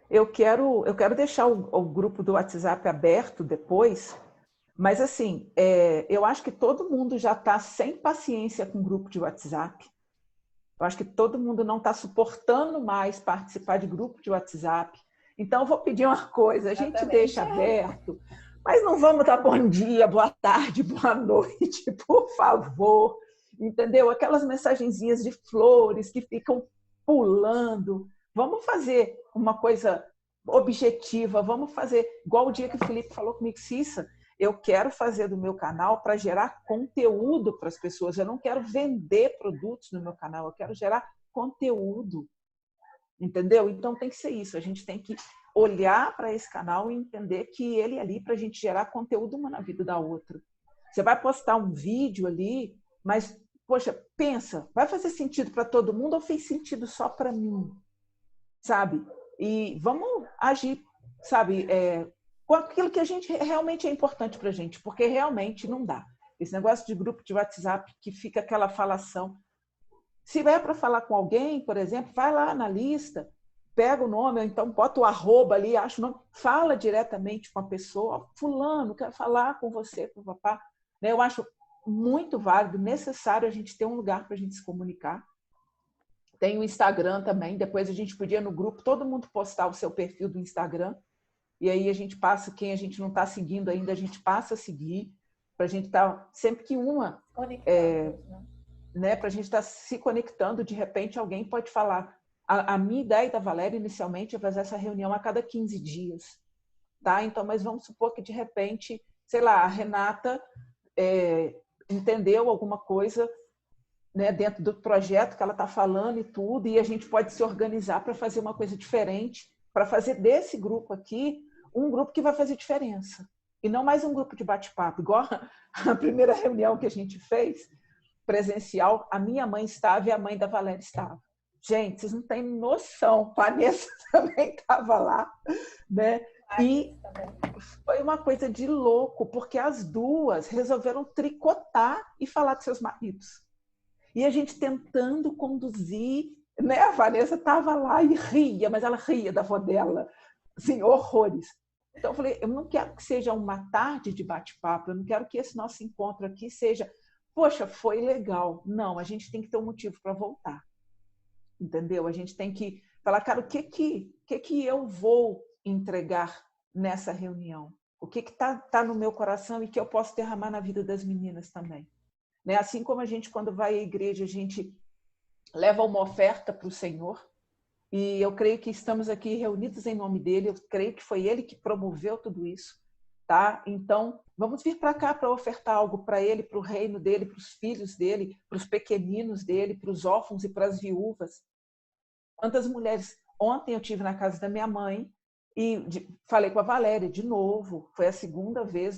Eu quero deixar o grupo do WhatsApp aberto depois, mas assim, eu acho que todo mundo já está sem paciência com o grupo de WhatsApp. Eu acho que todo mundo não está suportando mais participar de grupo de WhatsApp. Então, eu vou pedir uma coisa, a gente deixa aberto, mas não vamos dar bom dia, boa tarde, boa noite, por favor. Entendeu? Aquelas mensagenzinhas de flores que ficam pulando. Vamos fazer uma coisa objetiva, vamos fazer igual o dia que o Felipe falou comigo, Cissa, eu quero fazer do meu canal para gerar conteúdo para as pessoas. Eu não quero vender produtos no meu canal, eu quero gerar conteúdo. Entendeu? Então tem que ser isso. A gente tem que olhar para esse canal e entender que ele é ali para a gente gerar conteúdo uma na vida da outra. Você vai postar um vídeo ali, mas, poxa, pensa, vai fazer sentido para todo mundo ou fez sentido só para mim? Sabe? E vamos agir, sabe? Com aquilo que a gente realmente é importante para a gente, porque realmente não dá. Esse negócio de grupo de WhatsApp que fica aquela falação. Se é para falar com alguém, por exemplo, vai lá na lista, pega o nome, ou então bota o arroba ali, acha o nome, fala diretamente com a pessoa, fulano, quero falar com você, com o papá. Eu acho muito válido, necessário a gente ter um lugar para a gente se comunicar. Tem o Instagram também, depois a gente podia no grupo, todo mundo postar o seu perfil do Instagram, e aí a gente passa, quem a gente não está seguindo ainda, a gente passa a seguir, para a gente estar, sempre que uma... né, para a gente estar se conectando, de repente alguém pode falar. A minha ideia da Valéria, inicialmente, é fazer essa reunião a cada 15 dias. Tá? Então, mas vamos supor que, de repente, sei lá, a Renata entendeu alguma coisa, né, dentro do projeto que ela está falando e tudo, e a gente pode se organizar para fazer uma coisa diferente, para fazer desse grupo aqui um grupo que vai fazer diferença. E não mais um grupo de bate-papo, igual a primeira reunião que a gente fez, presencial, a minha mãe estava e a mãe da Valéria estava. Gente, vocês não têm noção, a Vanessa também estava lá, né? E foi uma coisa de louco, porque as duas resolveram tricotar e falar com seus maridos. E a gente tentando conduzir, né? A Vanessa estava lá e ria, mas ela ria da avó dela, assim, horrores. Então eu falei, eu não quero que seja uma tarde de bate-papo, eu não quero que esse nosso encontro aqui seja, poxa, foi legal. Não, a gente tem que ter um motivo para voltar. Entendeu? A gente tem que falar, cara, o que eu vou entregar nessa reunião? O que tá no meu coração e que eu posso derramar na vida das meninas também? Né? Assim como a gente, quando vai à igreja, a gente leva uma oferta para o Senhor, e eu creio que estamos aqui reunidos em nome dele, eu creio que foi ele que promoveu tudo isso, tá? Então, vamos vir para cá para ofertar algo para ele, para o reino dele, para os filhos dele, para os pequeninos dele, para os órfãos e para as viúvas. Quantas mulheres... Ontem eu estive na casa da minha mãe e falei com a Valéria de novo, foi a segunda vez,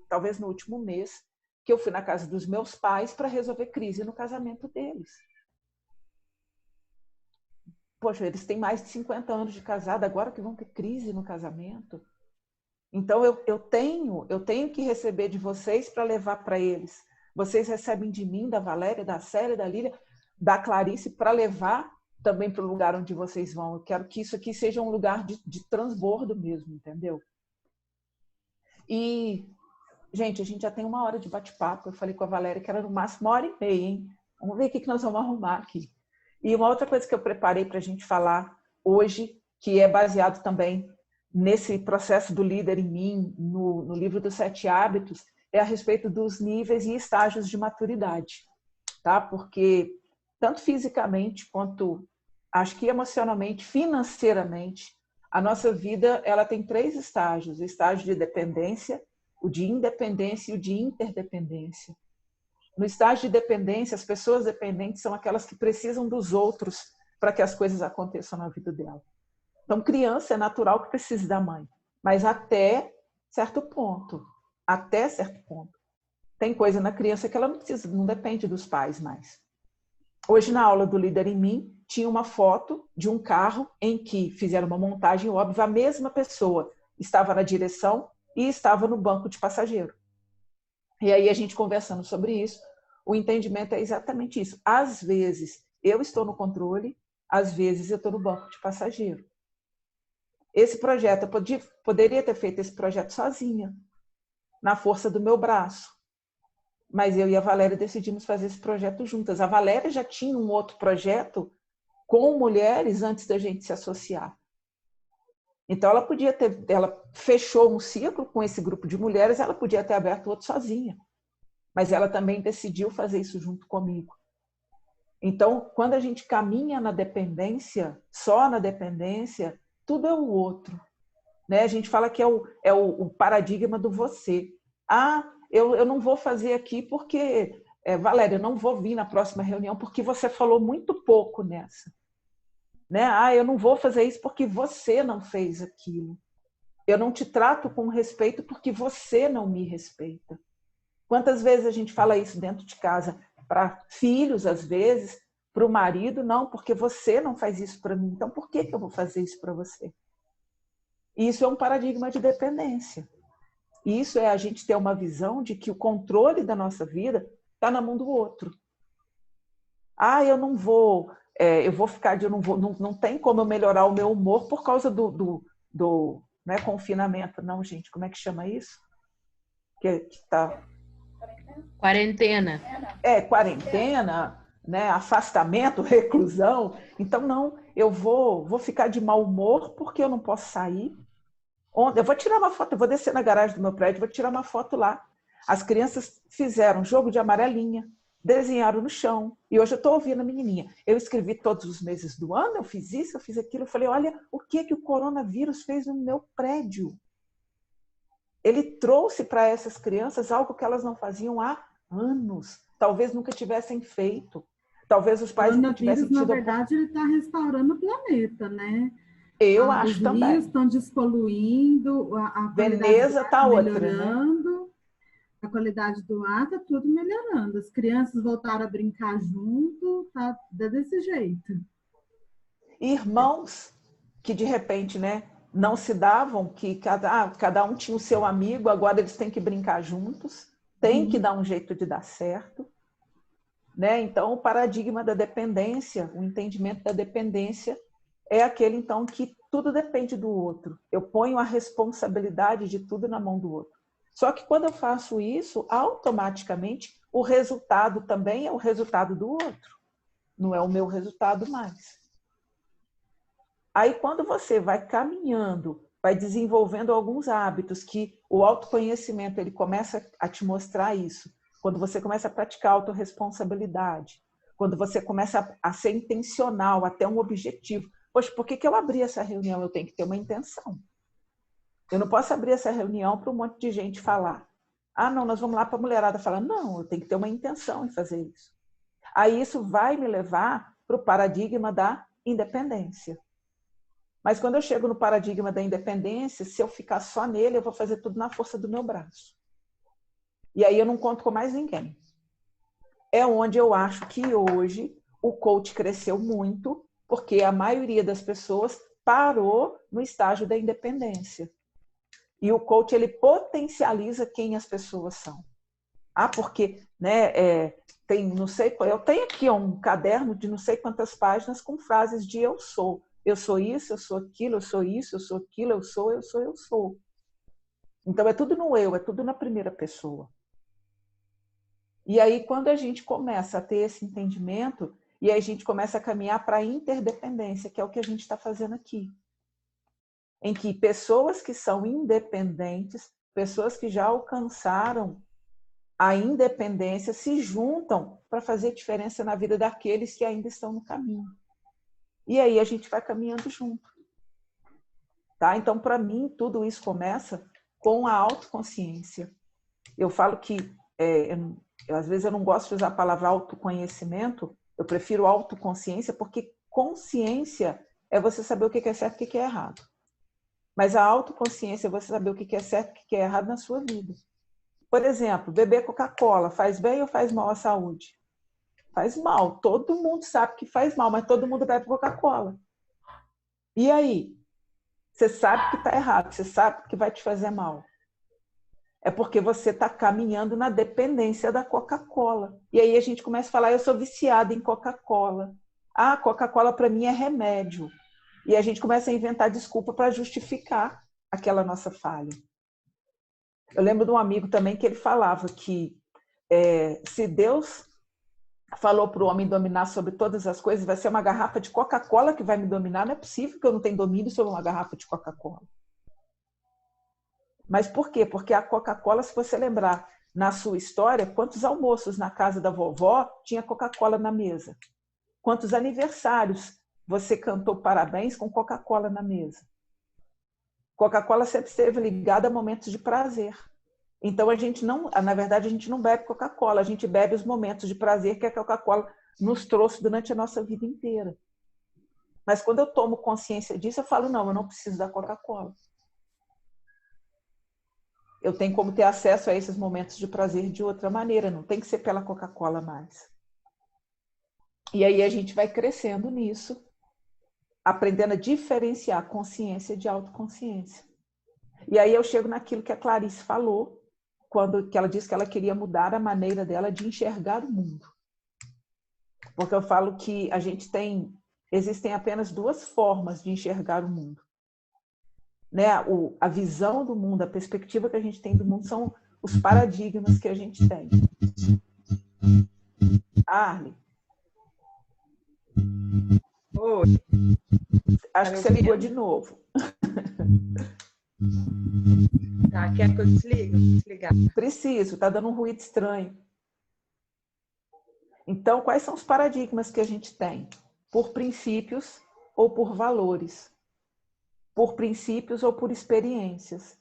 talvez no último mês, que eu fui na casa dos meus pais para resolver crise no casamento deles. Poxa, eles têm mais de 50 anos de casado, agora que vão ter crise no casamento. Então, eu tenho que receber de vocês para levar para eles. Vocês recebem de mim, da Valéria, da Célia, da Lília, da Clarice, para levar também para o lugar onde vocês vão. Eu quero que isso aqui seja um lugar de transbordo mesmo, entendeu? E, gente, a gente já tem 1 hora de bate-papo. Eu falei com a Valéria que era no máximo 1h30, hein? Vamos ver o que nós vamos arrumar aqui. E uma outra coisa que eu preparei para a gente falar hoje, que é baseado também nesse processo do líder em mim, no livro dos 7 hábitos, é a respeito dos níveis e estágios de maturidade, tá? Porque tanto fisicamente quanto, acho que emocionalmente, financeiramente, a nossa vida ela tem 3 estágios: o estágio de dependência, o de independência e o de interdependência. No estágio de dependência, as pessoas dependentes são aquelas que precisam dos outros para que as coisas aconteçam na vida dela. Então, criança é natural que precise da mãe, mas até certo ponto. Até certo ponto. Tem coisa na criança que ela não precisa, não depende dos pais mais. Hoje, na aula do Líder em Mim, tinha uma foto de um carro em que fizeram uma montagem óbvia, a mesma pessoa estava na direção e estava no banco de passageiro. E aí a gente conversando sobre isso, o entendimento é exatamente isso. Às vezes eu estou no controle, às vezes eu estou no banco de passageiro. Esse projeto, eu poderia ter feito esse projeto sozinha, na força do meu braço. Mas eu e a Valéria decidimos fazer esse projeto juntas. A Valéria já tinha um outro projeto com mulheres antes da gente se associar. Então, ela fechou um ciclo com esse grupo de mulheres, ela podia ter aberto outro sozinha. Mas ela também decidiu fazer isso junto comigo. Então, quando a gente caminha na dependência, só na dependência, tudo é o outro. Né? A gente fala que é o paradigma do você. Ah, eu não vou fazer aqui porque... Valéria, eu não vou vir na próxima reunião porque você falou muito pouco nessa. Né? Ah, eu não vou fazer isso porque você não fez aquilo. Eu não te trato com respeito porque você não me respeita. Quantas vezes a gente fala isso dentro de casa? Para filhos, às vezes, para o marido, não, porque você não faz isso para mim. Então, por que eu vou fazer isso para você? Isso é um paradigma de dependência. Isso é a gente ter uma visão de que o controle da nossa vida está na mão do outro. Ah, eu não vou... eu vou ficar de... Não tem como eu melhorar o meu humor por causa do não é confinamento, não, gente. Como é que chama isso? Que tá... Quarentena. Quarentena, né? Afastamento, reclusão. Então, não, eu vou ficar de mau humor porque eu não posso sair. Eu vou tirar uma foto, eu vou descer na garagem do meu prédio, vou tirar uma foto lá. As crianças fizeram jogo de amarelinha, desenharam no chão. E hoje eu estou ouvindo a menininha. Eu escrevi todos os meses do ano, eu fiz isso, eu fiz aquilo. Eu falei, olha o que o coronavírus fez no meu prédio. Ele trouxe para essas crianças algo que elas não faziam há anos. Talvez nunca tivessem feito. Talvez os pais nunca tivessem tido... Na verdade, ele está restaurando o planeta, né? Eu acho também. Os rios estão despoluindo, a Veneza está melhorando, né? A qualidade do ar está tudo melhorando. As crianças voltaram a brincar junto, tá desse jeito. Irmãos que, de repente, né, não se davam, que cada um tinha o seu amigo, agora eles têm que brincar juntos, tem que dar um jeito de dar certo. Né? Então, o paradigma da dependência, o entendimento da dependência é aquele, então, que tudo depende do outro. Eu ponho a responsabilidade de tudo na mão do outro. Só que quando eu faço isso, automaticamente, o resultado também é o resultado do outro. Não é o meu resultado mais. Aí, quando você vai caminhando, vai desenvolvendo alguns hábitos que o autoconhecimento ele começa a te mostrar isso. Quando você começa a praticar a autorresponsabilidade, quando você começa a ser intencional até um objetivo. Poxa, por que eu abri essa reunião? Eu tenho que ter uma intenção. Eu não posso abrir essa reunião para um monte de gente falar. Ah, não, nós vamos lá para a mulherada falar. Não, eu tenho que ter uma intenção em fazer isso. Aí isso vai me levar para o paradigma da independência. Mas quando eu chego no paradigma da independência, se eu ficar só nele, eu vou fazer tudo na força do meu braço. E aí eu não conto com mais ninguém. É onde eu acho que hoje o coach cresceu muito, porque a maioria das pessoas parou no estágio da independência. E o coach, ele potencializa quem as pessoas são. Ah, porque, né, tem, não sei, eu tenho aqui um caderno de não sei quantas páginas com frases de eu sou. Eu sou isso, eu sou aquilo, eu sou isso, eu sou aquilo, eu sou, eu sou, eu sou. Então, é tudo no eu, é tudo na primeira pessoa. E aí, quando a gente começa a ter esse entendimento, e aí a gente começa a caminhar para a interdependência, que é o que a gente está fazendo aqui. Em que pessoas que são independentes, pessoas que já alcançaram a independência, se juntam para fazer diferença na vida daqueles que ainda estão no caminho. E aí a gente vai caminhando junto. Tá? Então, para mim, tudo isso começa com a autoconsciência. Eu falo que, às vezes eu não gosto de usar a palavra autoconhecimento, eu prefiro autoconsciência, porque consciência é você saber o que é certo e o que é errado. Mas a autoconsciência é você saber o que é certo e o que é errado na sua vida. Por exemplo, beber Coca-Cola faz bem ou faz mal à saúde? Faz mal. Todo mundo sabe que faz mal, mas todo mundo bebe Coca-Cola. E aí? Você sabe que está errado, você sabe que vai te fazer mal. É porque você está caminhando na dependência da Coca-Cola. E aí a gente começa a falar, eu sou viciada em Coca-Cola. Ah, Coca-Cola para mim é remédio. E a gente começa a inventar desculpa para justificar aquela nossa falha. Eu lembro de um amigo também que ele falava que se Deus falou para o homem dominar sobre todas as coisas, vai ser uma garrafa de Coca-Cola que vai me dominar. Não é possível que eu não tenha domínio sobre uma garrafa de Coca-Cola. Mas por quê? Porque a Coca-Cola, se você lembrar na sua história, quantos almoços na casa da vovó tinha Coca-Cola na mesa? Quantos aniversários você cantou parabéns com Coca-Cola na mesa? Coca-Cola sempre esteve ligada a momentos de prazer. Então, a gente não, na verdade, a gente não bebe Coca-Cola, a gente bebe os momentos de prazer que a Coca-Cola nos trouxe durante a nossa vida inteira. Mas quando eu tomo consciência disso, eu falo, não, eu não preciso da Coca-Cola. Eu tenho como ter acesso a esses momentos de prazer de outra maneira, não tem que ser pela Coca-Cola mais. E aí a gente vai crescendo nisso, aprendendo a diferenciar consciência de autoconsciência. E aí eu chego naquilo que a Clarice falou, quando ela disse que ela queria mudar a maneira dela de enxergar o mundo. Porque eu falo que existem apenas duas formas de enxergar o mundo. Né? A visão do mundo, a perspectiva que a gente tem do mundo são os paradigmas que a gente tem. Arlen. Oi. Acho que você ligou de novo. Tá, quer que eu desligar? Preciso, tá dando um ruído estranho. Então, quais são os paradigmas que a gente tem? Por princípios ou por valores? Por princípios ou por experiências?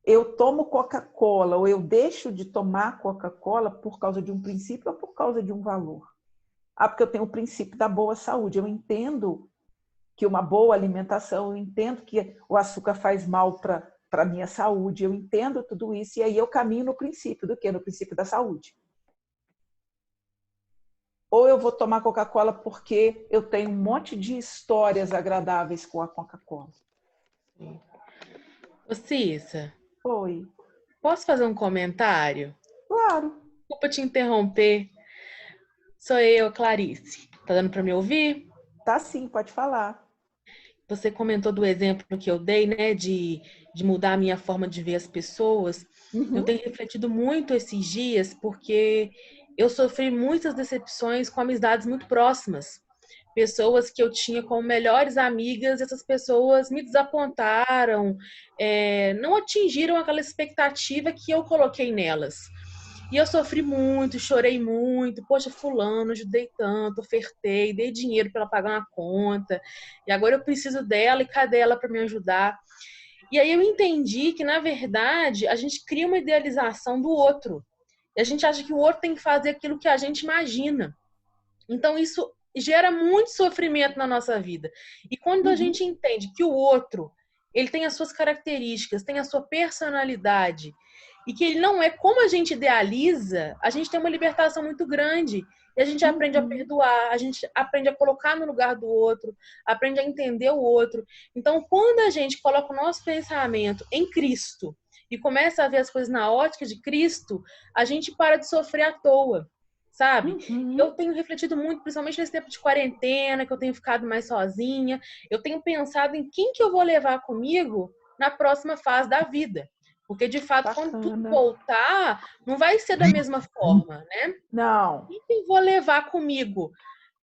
Eu tomo Coca-Cola ou eu deixo de tomar Coca-Cola por causa de um princípio ou por causa de um valor? Ah, porque eu tenho o princípio da boa saúde. Eu entendo que uma boa alimentação, eu entendo que o açúcar faz mal para a minha saúde, eu entendo tudo isso, e aí eu caminho no princípio do quê? No princípio da saúde. Ou eu vou tomar Coca-Cola porque eu tenho um monte de histórias agradáveis com a Coca-Cola. Ô, Cissa. Oi. Posso fazer um comentário? Claro. Desculpa te interromper. Sou eu, Clarice. Tá dando para me ouvir? Tá sim, pode falar. você comentou do exemplo que eu dei, né, de mudar a minha forma de ver as pessoas. Eu tenho refletido muito esses dias porque eu sofri muitas decepções com amizades muito próximas. Pessoas que eu tinha como melhores amigas, essas pessoas me desapontaram, não atingiram aquela expectativa que eu coloquei nelas. E eu sofri muito, chorei muito. Poxa, fulano, ajudei tanto, ofertei, dei dinheiro para ela pagar uma conta. E agora eu preciso dela e cadê ela para me ajudar? E aí eu entendi que, na verdade, a gente cria uma idealização do outro. E a gente acha que o outro tem que fazer aquilo que a gente imagina. Então isso gera muito sofrimento na nossa vida. E quando a gente entende que o outro, ele tem as suas características, tem a sua personalidade, e que ele não é como a gente idealiza, a gente tem uma libertação muito grande. E a gente aprende a perdoar, a gente aprende a colocar no lugar do outro, aprende a entender o outro. Então, quando a gente coloca o nosso pensamento em Cristo e começa a ver as coisas na ótica de Cristo, a gente para de sofrer à toa, sabe? Eu tenho refletido muito, principalmente nesse tempo de quarentena, que eu tenho ficado mais sozinha. Eu tenho pensado em quem que eu vou levar comigo na próxima fase da vida. Porque, de fato, quando tudo voltar, não vai ser da mesma forma, né? Não. E quem eu vou levar comigo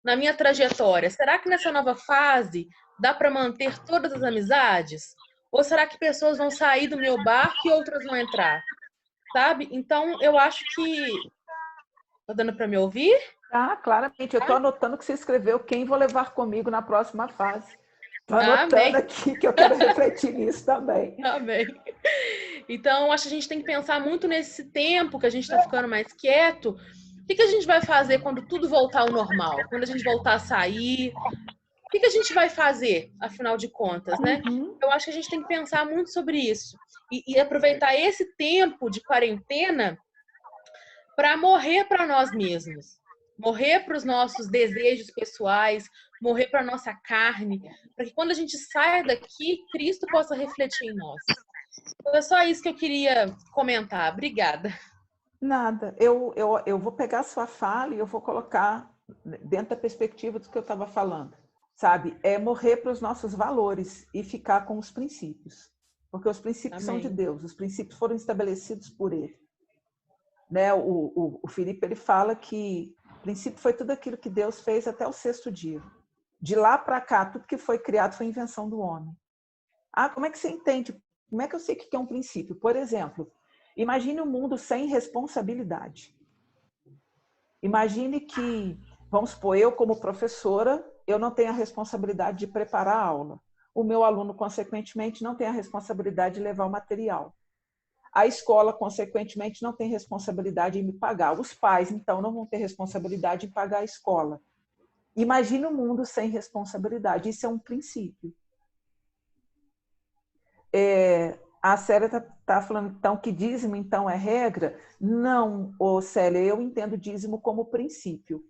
na minha trajetória? Será que nessa nova fase dá para manter todas as amizades? Ou será que pessoas vão sair do meu barco e outras vão entrar? Sabe? Então, eu acho que... Tá dando para me ouvir? Ah, claramente. Eu estou anotando que você escreveu quem vou levar comigo na próxima fase. Estou anotando aqui que eu quero refletir nisso também. Amém. Então, acho que a gente tem que pensar muito nesse tempo que a gente está ficando mais quieto. O que a gente vai fazer quando tudo voltar ao normal? Quando a gente voltar a sair? O que a gente vai fazer, afinal de contas, né? Eu acho que a gente tem que pensar muito sobre isso. E aproveitar esse tempo de quarentena para morrer para nós mesmos. Morrer para os nossos desejos pessoais, morrer para a nossa carne, para que quando a gente saia daqui, Cristo possa refletir em nós. Então, é só isso que eu queria comentar. Obrigada. Nada. Eu vou pegar a sua fala e eu vou colocar dentro da perspectiva do que eu estava falando. Sabe? É morrer para os nossos valores e ficar com os princípios. Porque os princípios são de Deus, os princípios foram estabelecidos por Ele. Né? O Felipe, ele fala que o princípio foi tudo aquilo que Deus fez até o 6º dia. De lá para cá, tudo que foi criado foi invenção do homem. Ah, como é que você entende? Como é que eu sei o que é um princípio? Por exemplo, imagine um mundo sem responsabilidade. Imagine que, vamos supor, eu como professora, eu não tenho a responsabilidade de preparar a aula. O meu aluno, consequentemente, não tem a responsabilidade de levar o material. A escola, consequentemente, não tem responsabilidade em me pagar. Os pais, então, não vão ter responsabilidade em pagar a escola. Imagine um mundo sem responsabilidade. Isso é um princípio. A Célia está falando, então, que dízimo, então, é regra? Não, Célia, eu entendo dízimo como princípio.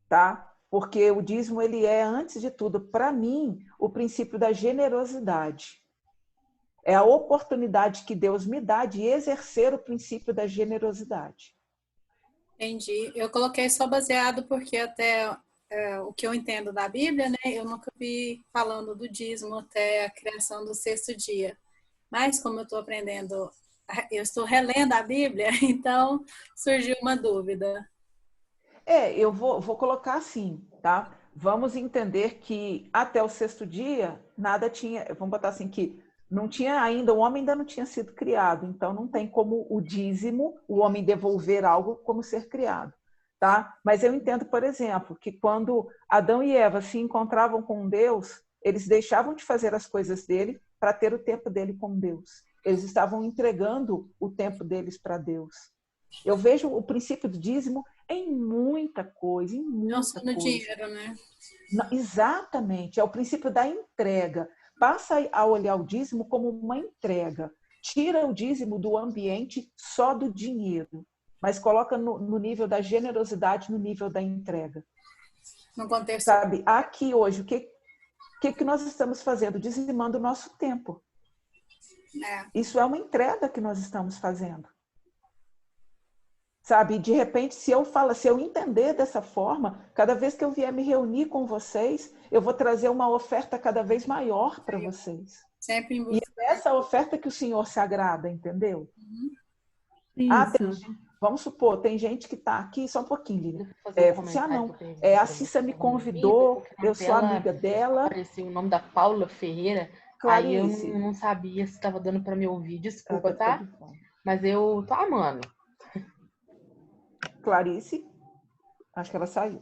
Tá? Porque o dízimo, ele é, antes de tudo, para mim, o princípio da generosidade. É a oportunidade que Deus me dá de exercer o princípio da generosidade. Entendi. Eu coloquei só baseado porque até o que eu entendo da Bíblia, né? Eu nunca vi falando do dízimo até a criação do 6º dia. Mas como eu estou aprendendo, eu estou relendo a Bíblia, então surgiu uma dúvida. Eu vou colocar assim, tá? Vamos entender que até o 6º dia, nada tinha, vamos botar assim que não tinha ainda, o homem ainda não tinha sido criado, então não tem como o dízimo, o homem devolver algo como ser criado, tá? Mas eu entendo, por exemplo, que quando Adão e Eva se encontravam com Deus, eles deixavam de fazer as coisas dele para ter o tempo dele com Deus. Eles estavam entregando o tempo deles para Deus. Eu vejo o princípio do dízimo em muita coisa, em muita não só no coisa. Dinheiro, né? Não, exatamente, é o princípio da entrega. Passa a olhar o dízimo como uma entrega. Tira o dízimo do ambiente só do dinheiro, mas coloca no nível da generosidade, no nível da entrega. No contexto. Sabe, aqui hoje, o que nós estamos fazendo? Dizimando o nosso tempo. Isso é uma entrega que nós estamos fazendo. sabe? E de repente, se eu entender dessa forma, cada vez que eu vier me reunir com vocês, eu vou trazer uma oferta cada vez maior para vocês. Sempre em E é essa oferta que o Senhor se agrada, entendeu? Isso. Vamos supor, tem gente que está aqui, só um pouquinho, Lívia. A Cissa me convidou, eu sou amiga dela. Apareceu o nome da Paula Ferreira. Clarice. Aí eu não sabia se estava dando para me ouvir. Desculpa, tá? Mas eu tô amando. Clarice. Acho que ela saiu.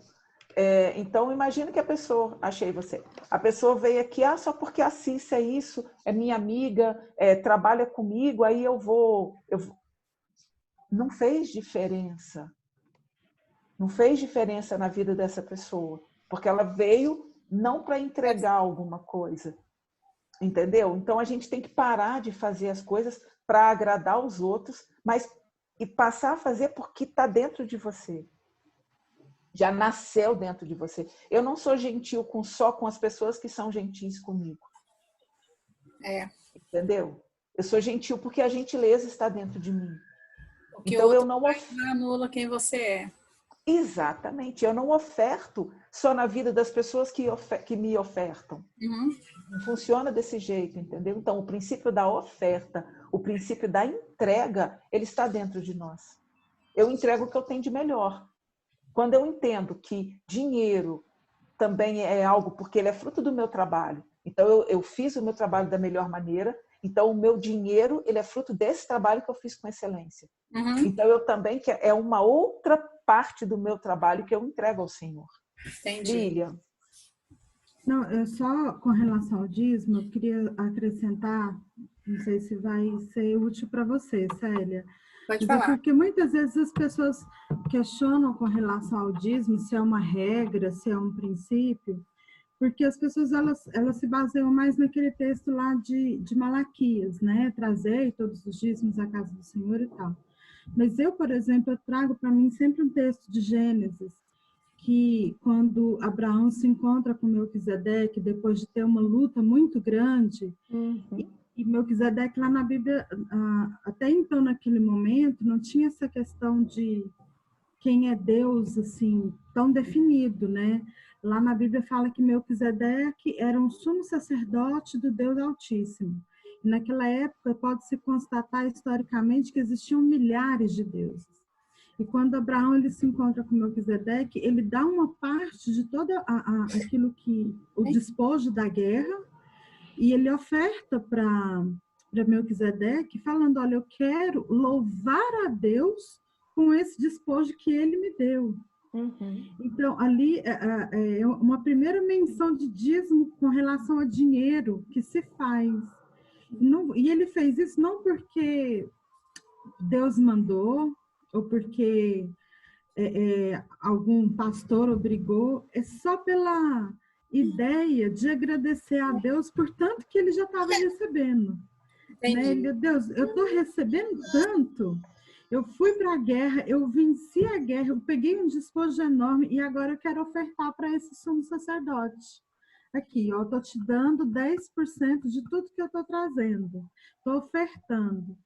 Então, imagina que a pessoa... Achei você. A pessoa veio aqui, só porque a Cissa é isso, é minha amiga, trabalha comigo, aí eu vou... Não fez diferença. Não fez diferença na vida dessa pessoa. Porque ela veio não para entregar alguma coisa. Entendeu? Então, a gente tem que parar de fazer as coisas para agradar os outros, e passar a fazer porque está dentro de você. Já nasceu dentro de você. Eu não sou gentil só com as pessoas que são gentis comigo. Entendeu? Eu sou gentil porque a gentileza está dentro de mim. Então eu não anula quem você é. Exatamente. Eu não oferto só na vida das pessoas que me ofertam. Não funciona desse jeito, entendeu? Então, o princípio da oferta, o princípio da entrega, ele está dentro de nós. Eu entrego o que eu tenho de melhor. Quando eu entendo que dinheiro também é algo, porque ele é fruto do meu trabalho. Então, eu fiz o meu trabalho da melhor maneira. Então, o meu dinheiro, ele é fruto desse trabalho que eu fiz com excelência. Então, eu também, é uma outra parte do meu trabalho que eu entrego ao Senhor. Entendi. Lilian. Não, só com relação ao dízimo, eu queria acrescentar, não sei se vai ser útil para você, Célia. Pode falar. Porque muitas vezes as pessoas questionam com relação ao dízimo, se é uma regra, se é um princípio, porque as pessoas elas se baseiam mais naquele texto lá de Malaquias, né? Trazer todos os dízimos à casa do Senhor e tal. Mas eu, por exemplo, eu trago para mim sempre um texto de Gênesis, que quando Abraão se encontra com Melquisedeque, depois de ter uma luta muito grande, e Melquisedeque lá na Bíblia, até então naquele momento, não tinha essa questão de quem é Deus, assim, tão definido, né? Lá na Bíblia fala que Melquisedeque era um sumo sacerdote do Deus Altíssimo. E naquela época pode-se constatar historicamente que existiam milhares de deuses. E quando Abraão ele se encontra com Melquisedeque, ele dá uma parte de todo aquilo que o despojo da guerra, e ele oferta para Melquisedeque, falando, olha, eu quero louvar a Deus com esse despojo que ele me deu. Então, ali é uma primeira menção de dízimo com relação a dinheiro que se faz. E ele fez isso não porque Deus mandou, ou porque algum pastor obrigou, é só pela ideia de agradecer a Deus por tanto que ele já estava recebendo. Né? Meu Deus, eu estou recebendo tanto. Eu fui para a guerra, eu venci a guerra, eu peguei um despojo enorme e agora eu quero ofertar para esse sumo sacerdote. Aqui, ó, estou te dando 10% de tudo que eu estou trazendo. Estou ofertando.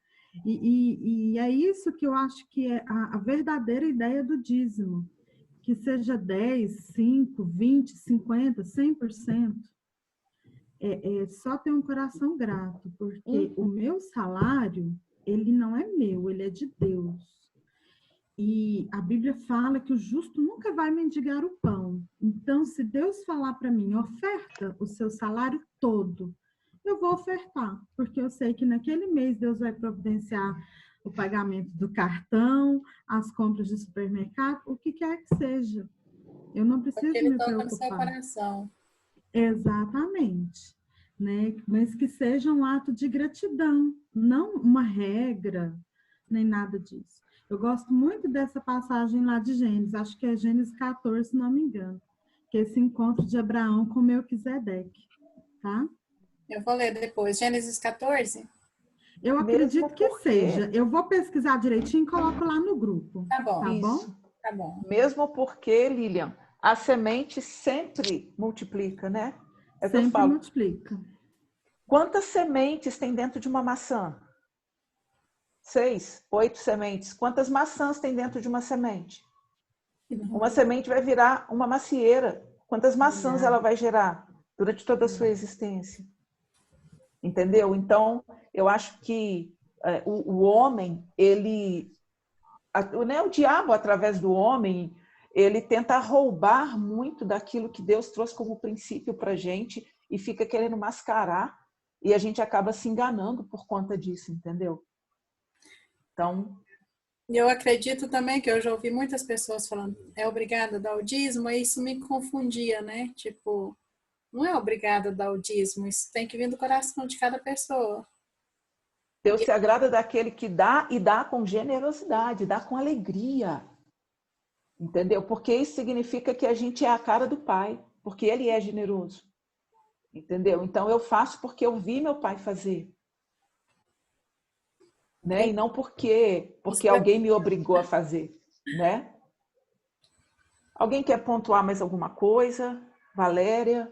E é isso que eu acho que é a verdadeira ideia do dízimo. Que seja 10, 5, 20, 50, 100%. Só ter um coração grato, porque o meu salário, ele não é meu, ele é de Deus. E a Bíblia fala que o justo nunca vai mendigar o pão. Então, se Deus falar para mim, oferta o seu salário todo, eu vou ofertar, porque eu sei que naquele mês Deus vai providenciar o pagamento do cartão, as compras de supermercado, o que quer que seja. Eu não preciso me preocupar. No seu coração. Exatamente. Né? Mas que seja um ato de gratidão, não uma regra, nem nada disso. Eu gosto muito dessa passagem lá de Gênesis, acho que é Gênesis 14, se não me engano, que é esse encontro de Abraão com Melquisedeque, tá? Eu vou ler depois. Gênesis 14? Eu acredito que seja. Eu vou pesquisar direitinho e coloco lá no grupo. Tá bom. Tá bom? Tá bom. Mesmo porque, Lilian, a semente sempre multiplica, né? É que eu Sempre falo. multiplica. Quantas sementes tem dentro de uma maçã? 6, 8 sementes. Quantas maçãs tem dentro de uma semente? Uma semente vai virar uma macieira. Quantas maçãs ela vai gerar durante toda a sua existência? Entendeu? Então, eu acho que o homem, o diabo, através do homem, ele tenta roubar muito daquilo que Deus trouxe como princípio para a gente e fica querendo mascarar, e a gente acaba se enganando por conta disso, entendeu? Então... Eu acredito também que eu já ouvi muitas pessoas falando é obrigada a dar o dízimo, e isso me confundia, né? Tipo, não é obrigada a dar o dízimo, isso tem que vir do coração de cada pessoa. Deus se agrada daquele que dá e dá com generosidade, dá com alegria. Entendeu? Porque isso significa que a gente é a cara do Pai, porque Ele é generoso. Entendeu? Então eu faço porque eu vi meu pai fazer. Né? E não porque alguém me obrigou a fazer, né? Alguém quer pontuar mais alguma coisa? Valéria?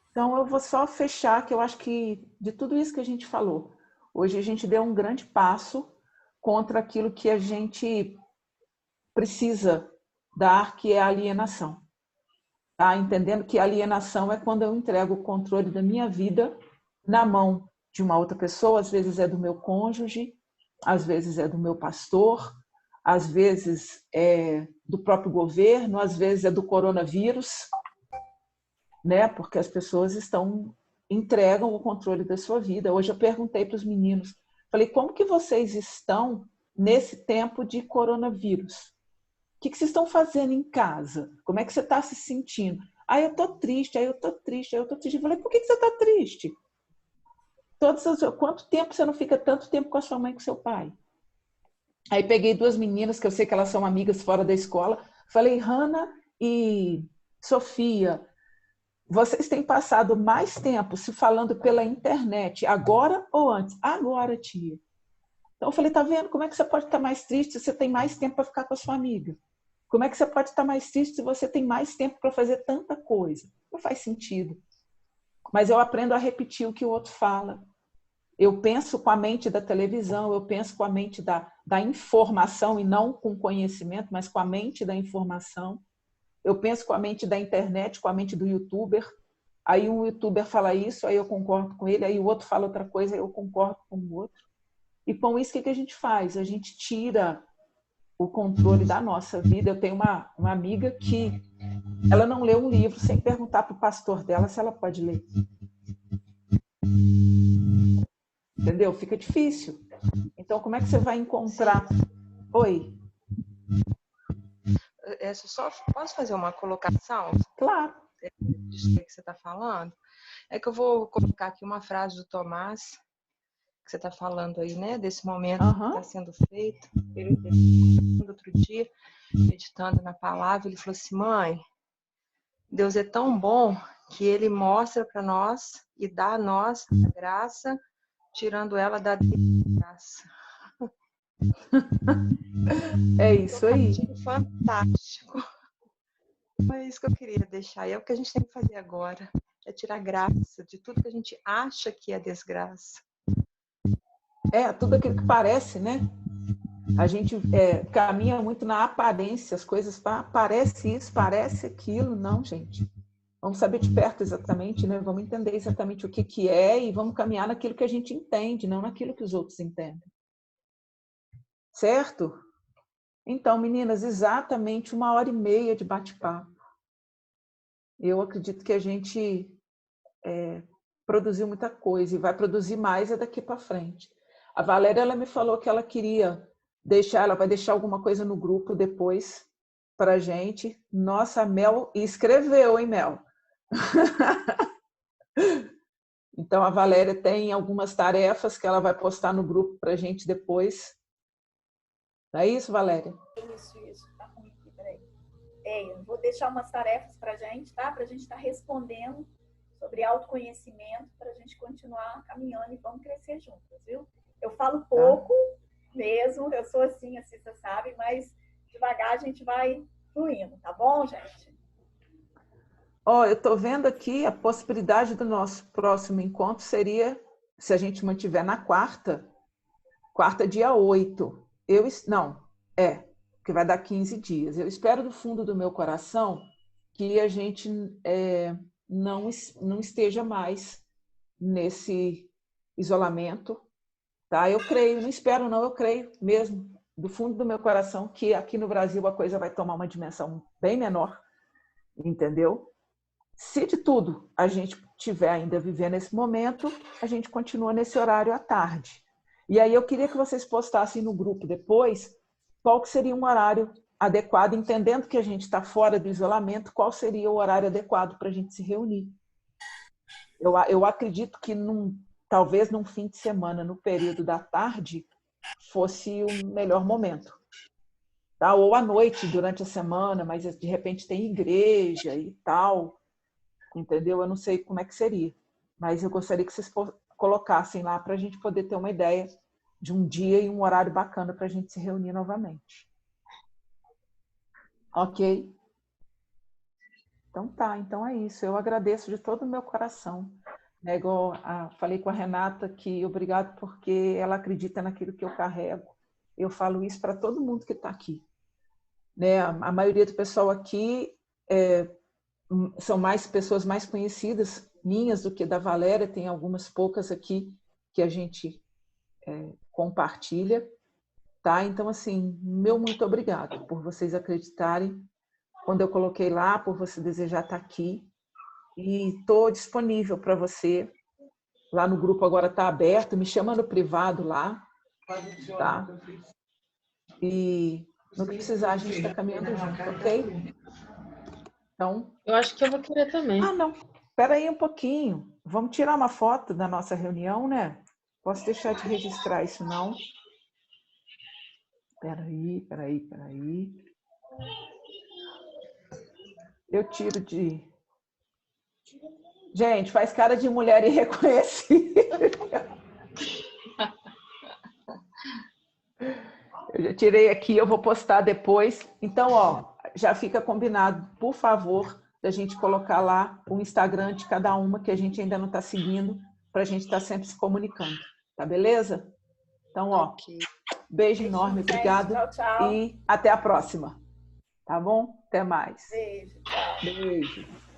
Então eu vou só fechar, que eu acho que de tudo isso que a gente falou, hoje a gente deu um grande passo contra aquilo que a gente precisa dar, que é a alienação. Tá? Entendendo que a alienação é quando eu entrego o controle da minha vida na mão de uma outra pessoa, às vezes é do meu cônjuge, às vezes é do meu pastor, às vezes é do próprio governo, às vezes é do coronavírus, né? Porque as pessoas entregam o controle da sua vida. Hoje eu perguntei para os meninos, falei, como que vocês estão nesse tempo de coronavírus? O que vocês estão fazendo em casa? Como é que você está se sentindo? Ah, eu estou triste, eu estou triste, eu estou triste. Eu falei, por que você está triste? Quanto tempo você não fica tanto tempo com a sua mãe e com seu pai? Aí peguei 2 meninas, que eu sei que elas são amigas fora da escola, falei, Hannah e Sofia, vocês têm passado mais tempo se falando pela internet, agora ou antes? Agora, tia. Então eu falei, tá vendo? Como é que você pode estar mais triste se você tem mais tempo para ficar com a sua amiga? Como é que você pode estar mais triste se você tem mais tempo para fazer tanta coisa? Não faz sentido. Mas eu aprendo a repetir o que o outro fala. Eu penso com a mente da televisão, eu penso com a mente da informação e não com conhecimento, mas com a mente da informação. Eu penso com a mente da internet, com a mente do youtuber. Aí um youtuber fala isso, aí eu concordo com ele, aí o outro fala outra coisa, aí eu concordo com o outro. E com isso, o que a gente faz? A gente tira o controle da nossa vida. Eu tenho uma amiga que ela não lê um livro sem perguntar para o pastor dela se ela pode ler. Entendeu? Fica difícil. Então, como é que você vai encontrar... Oi? Só posso fazer uma colocação? Claro. Disso que você está falando? É que eu vou colocar aqui uma frase do Tomás, que você está falando aí, né? Desse momento que está sendo feito. Outro dia, meditando na palavra, ele falou assim, mãe, Deus é tão bom que Ele mostra para nós e dá a nós a graça, tirando ela da desgraça. É isso aí. Fantástico. É isso que eu queria deixar. E é o que a gente tem que fazer agora. É tirar graça de tudo que a gente acha que é desgraça. Tudo aquilo que parece, né? A gente caminha muito na aparência, as coisas parece isso, parece aquilo. Não, gente. Vamos saber de perto exatamente, né? Vamos entender exatamente o que é e vamos caminhar naquilo que a gente entende, não naquilo que os outros entendem. Certo? Então, meninas, exatamente 1h30 de bate-papo. Eu acredito que a gente produziu muita coisa e vai produzir mais daqui para frente. A Valéria, ela me falou que ela queria ela vai deixar alguma coisa no grupo depois para a gente. Nossa, a Mel escreveu, hein, Mel? Então, a Valéria tem algumas tarefas que ela vai postar no grupo para a gente depois. Não é isso, Valéria? Isso. Tá ruim aqui, peraí. Eu vou deixar umas tarefas para a gente, tá? Para a gente estar respondendo sobre autoconhecimento, para a gente continuar caminhando e vamos crescer juntas, viu? Eu falo pouco mesmo, eu sou assim, você sabe, mas devagar a gente vai fluindo, tá bom, gente? Eu estou vendo aqui a possibilidade do nosso próximo encontro seria, se a gente mantiver na quarta, quarta, dia 8. Que vai dar 15 dias. Eu espero do fundo do meu coração que a gente não esteja mais nesse isolamento, tá? Eu creio, não espero não, eu creio mesmo, do fundo do meu coração, que aqui no Brasil a coisa vai tomar uma dimensão bem menor, entendeu? Se de tudo a gente tiver ainda vivendo esse momento, a gente continua nesse horário à tarde. E aí eu queria que vocês postassem no grupo depois qual que seria um horário adequado, entendendo que a gente está fora do isolamento, qual seria o horário adequado para a gente se reunir. Eu acredito que talvez num fim de semana, no período da tarde, fosse o melhor momento. Tá? Ou à noite, durante a semana, mas de repente tem igreja e tal, entendeu? Eu não sei como é que seria, mas eu gostaria que vocês colocassem lá para a gente poder ter uma ideia de um dia e um horário bacana para a gente se reunir novamente. Ok? Então tá, então é isso. Eu agradeço de todo o meu coração. Falei com a Renata que obrigado porque ela acredita naquilo que eu carrego. Eu falo isso para todo mundo que está aqui. Né? A maioria do pessoal aqui são mais pessoas mais conhecidas minhas do que da Valéria. Tem algumas poucas aqui que a gente compartilha. Tá? Então, assim, meu muito obrigado por vocês acreditarem quando eu coloquei lá, por você desejar estar aqui. E estou disponível para você. Lá no grupo agora está aberto, me chama no privado lá. Tá? E no que precisar, a gente está caminhando junto, ok? Então, Eu acho que eu vou querer também. Ah, não. Espera aí um pouquinho. Vamos tirar uma foto da nossa reunião, né? Posso deixar de registrar isso, não? Espera aí. Eu tiro de... Gente, faz cara de mulher irreconhecível. Eu já tirei aqui, eu vou postar depois. Então, ó, já fica combinado, por favor, da gente colocar lá o Instagram de cada uma que a gente ainda não está seguindo, para a gente estar sempre se comunicando. Tá beleza? Então, ó, beijo enorme, obrigado. Tchau, tchau. E até a próxima. Tá bom? Até mais. Beijo, tchau. Beijo.